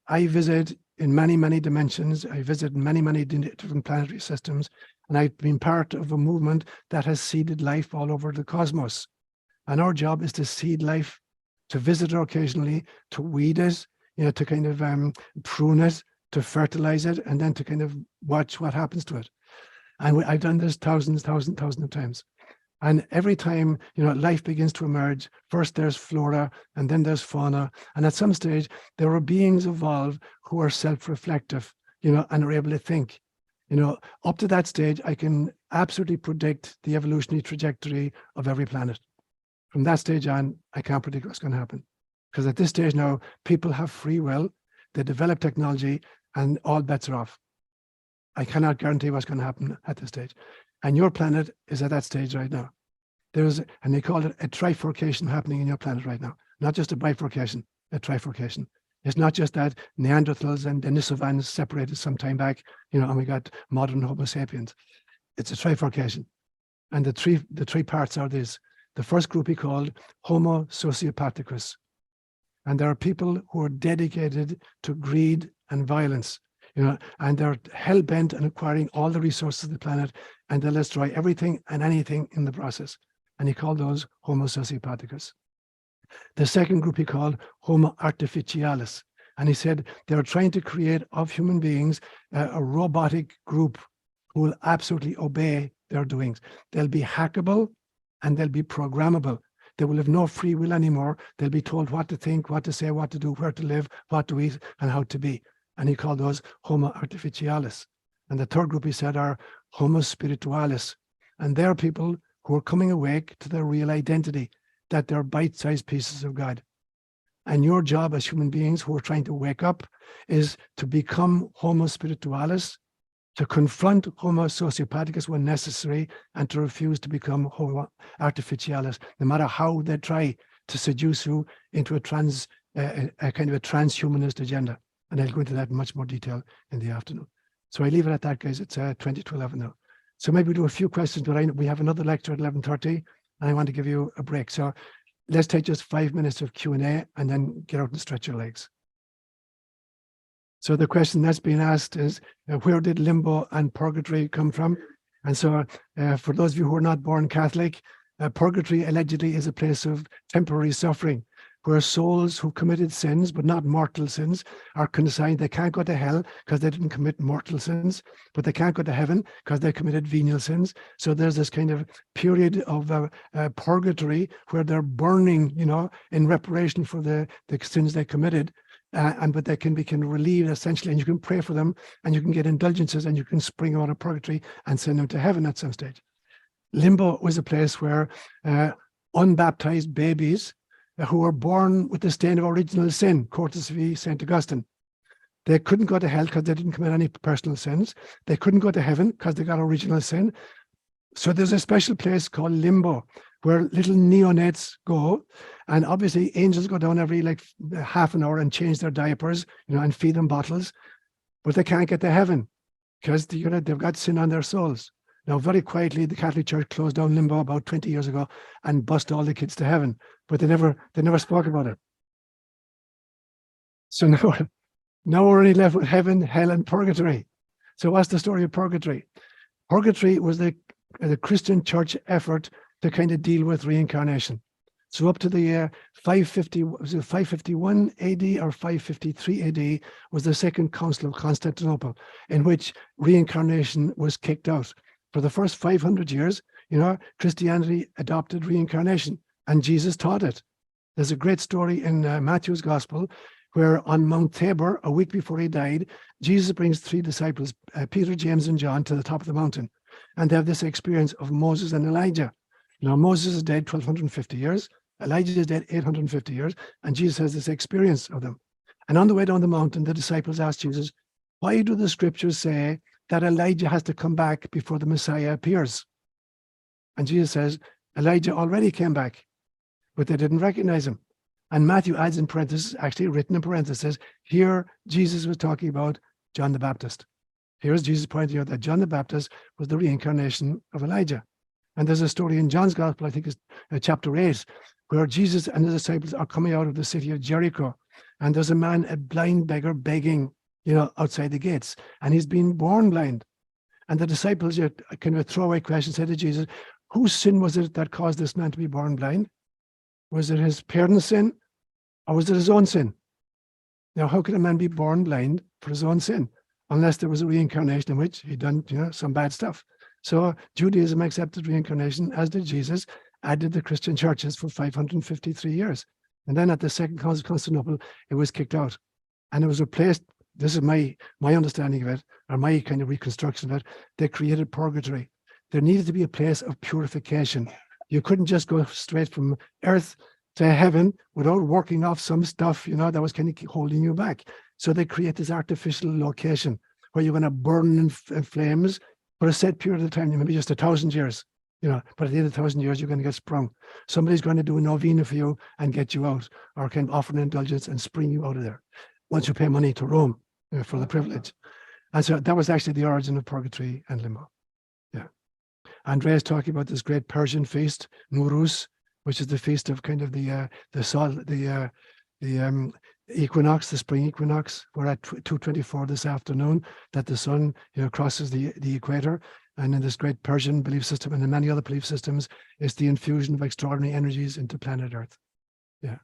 [SPEAKER 1] I visit in many, many dimensions. I visit many, many different planetary systems, and I've been part of a movement that has seeded life all over the cosmos. And our job is to seed life, to visit it occasionally, to weed it, to kind of prune it, to fertilize it, and then to kind of watch what happens to it. And I've done this thousands of times. And every time, life begins to emerge, first there's flora, and then there's fauna. And at some stage, there are beings evolve who are self-reflective, and are able to think. Up to that stage, I can absolutely predict the evolutionary trajectory of every planet. From that stage on, I can't predict what's going to happen. Because at this stage now, people have free will, they develop technology, and all bets are off. I cannot guarantee what's going to happen at this stage. And your planet is at that stage right now. And they call it a trifurcation happening in your planet right now. Not just a bifurcation, a trifurcation. It's not just that Neanderthals and Denisovans separated some time back, and we got modern Homo sapiens. It's a trifurcation. And the three parts are these. The first group he called Homo sociopathicus. And there are people who are dedicated to greed and violence, and they're hell-bent on acquiring all the resources of the planet, and they'll destroy everything and anything in the process. And he called those Homo sociopathicus. The second group he called Homo artificialis. And he said they're trying to create of human beings a robotic group who will absolutely obey their doings. They'll be hackable and they'll be programmable. They will have no free will anymore. They'll be told what to think, what to say, what to do, where to live, what to eat, and how to be. And he called those Homo artificialis. And the third group he said are Homo spiritualis. And they're people who are coming awake to their real identity, that they're bite-sized pieces of God. And your job as human beings who are trying to wake up is to become Homo spiritualis, to confront Homo sociopathicus when necessary, and to refuse to become Homo artificialis, no matter how they try to seduce you into a kind of a transhumanist agenda. And I'll go into that in much more detail in the afternoon. So I leave it at that, guys. It's 20 to 11 now. So maybe we do a few questions, but we have another lecture at 11:30, and I want to give you a break. So let's take just 5 minutes of Q&A and then get out and stretch your legs. So the question that's been asked is, where did limbo and purgatory come from? And so for those of you who are not born Catholic, purgatory allegedly is a place of temporary suffering, where souls who committed sins, but not mortal sins, are consigned. They can't go to hell because they didn't commit mortal sins, but they can't go to heaven because they committed venial sins. So there's this kind of period of purgatory where they're burning, in reparation for the sins they committed. But they can be relieved essentially, and you can pray for them, and you can get indulgences, and you can spring them out of purgatory and send them to heaven at some stage. Limbo was a place where unbaptized babies who were born with the stain of original sin, Quartus v. St. Augustine. They couldn't go to hell because they didn't commit any personal sins. They couldn't go to heaven because they got original sin. So there's a special place called limbo, where little neonates go, and obviously angels go down every half an hour and change their diapers, and feed them bottles, but they can't get to heaven because they've got sin on their souls. Now, very quietly, the Catholic Church closed down limbo about 20 years ago and bussed all the kids to heaven, but they never spoke about it. So now we're only left with heaven, hell, and purgatory. So what's the story of purgatory? Purgatory was the Christian church effort to kind of deal with reincarnation. So up to the year 551 AD or 553 AD was the Second Council of Constantinople, in which reincarnation was kicked out. For the first 500 years, Christianity adopted reincarnation, and Jesus taught it. There's a great story in Matthew's Gospel where on Mount Tabor, a week before he died, Jesus brings three disciples, Peter, James, and John, to the top of the mountain. And they have this experience of Moses and Elijah. Moses is dead 1,250 years, Elijah is dead 850 years, and Jesus has this experience of them. And on the way down the mountain, the disciples asked Jesus, why do the scriptures say that Elijah has to come back before the Messiah appears? And Jesus says, Elijah already came back, but they didn't recognize him. And Matthew adds in parentheses, actually written in parentheses, here Jesus was talking about John the Baptist. Here's Jesus pointing out that John the Baptist was the reincarnation of Elijah. And there's a story in John's Gospel, I think it's chapter 8, where Jesus and his disciples are coming out of the city of Jericho. And there's a man, a blind beggar, begging, outside the gates. And he's been born blind. And the disciples, kind of a throwaway question, said to Jesus, whose sin was it that caused this man to be born blind? Was it his parents' sin, or was it his own sin? Now, how can a man be born blind for his own sin? Unless there was a reincarnation in which he'd done, some bad stuff. So Judaism accepted reincarnation, as did Jesus, added the Christian churches for 553 years. And then at the Second Council of Constantinople, it was kicked out. And it was replaced, this is my understanding of it, or my kind of reconstruction of it, they created purgatory. There needed to be a place of purification. You couldn't just go straight from earth to heaven without working off some stuff, that was kind of holding you back. So they create this artificial location where you're going to burn in flames for a set period of time, maybe just 1,000 years, but at the end of 1,000 years, you're going to get sprung. Somebody's going to do a novena for you and get you out, or kind of offer an indulgence and spring you out of there once you pay money to Rome for the privilege. And so that was actually the origin of purgatory and limbo. Yeah. Andrea's talking about this great Persian feast, Nuruz, which is the feast of kind of the equinox, the spring equinox. We're at 2:24 this afternoon, that the sun, crosses the equator. And in this great Persian belief system and in many other belief systems, it's the infusion of extraordinary energies into planet Earth. Yeah.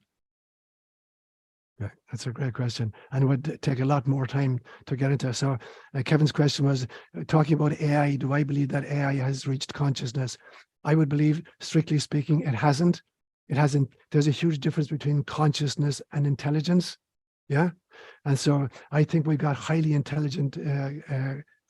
[SPEAKER 1] Yeah, that's a great question. And it would take a lot more time to get into. So Kevin's question was talking about AI. Do I believe that AI has reached consciousness? I would believe, strictly speaking, it hasn't. It hasn't. There's a huge difference between consciousness and intelligence. Yeah. And so I think we've got highly intelligent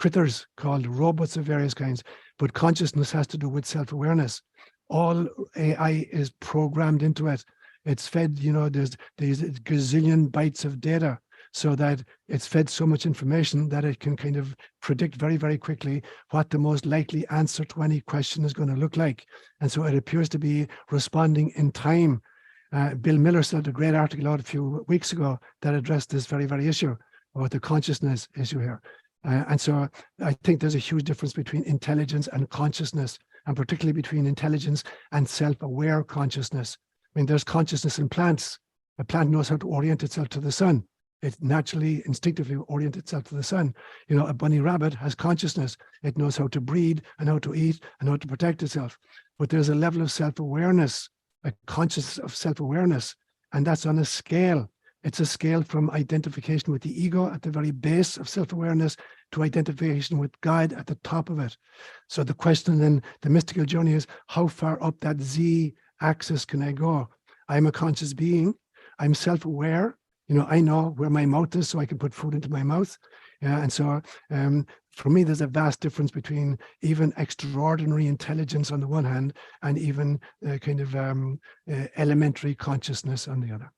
[SPEAKER 1] critters called robots of various kinds, but consciousness has to do with self-awareness. All AI is programmed into it. It's fed, there's these gazillion bytes of data, so that it's fed so much information that it can kind of predict very, very quickly what the most likely answer to any question is going to look like. And so it appears to be responding in time. Bill Miller said a great article out a few weeks ago that addressed this very, very issue about the consciousness issue here. And so I think there's a huge difference between intelligence and consciousness, and particularly between intelligence and self-aware consciousness. I mean, there's consciousness in plants. A plant knows how to orient itself to the sun. It naturally, instinctively orients itself to the sun. A bunny rabbit has consciousness. It knows how to breed and how to eat and how to protect itself. But there's a level of self-awareness, a consciousness of self-awareness, and that's on a scale. It's a scale from identification with the ego at the very base of self-awareness to identification with God at the top of it. So the question in the mystical journey is, how far up that Z axis can I go? I'm a conscious being. I'm self-aware. I know where my mouth is, so I can put food into my mouth. And so for me, there's a vast difference between even extraordinary intelligence on the one hand and even kind of elementary consciousness on the other.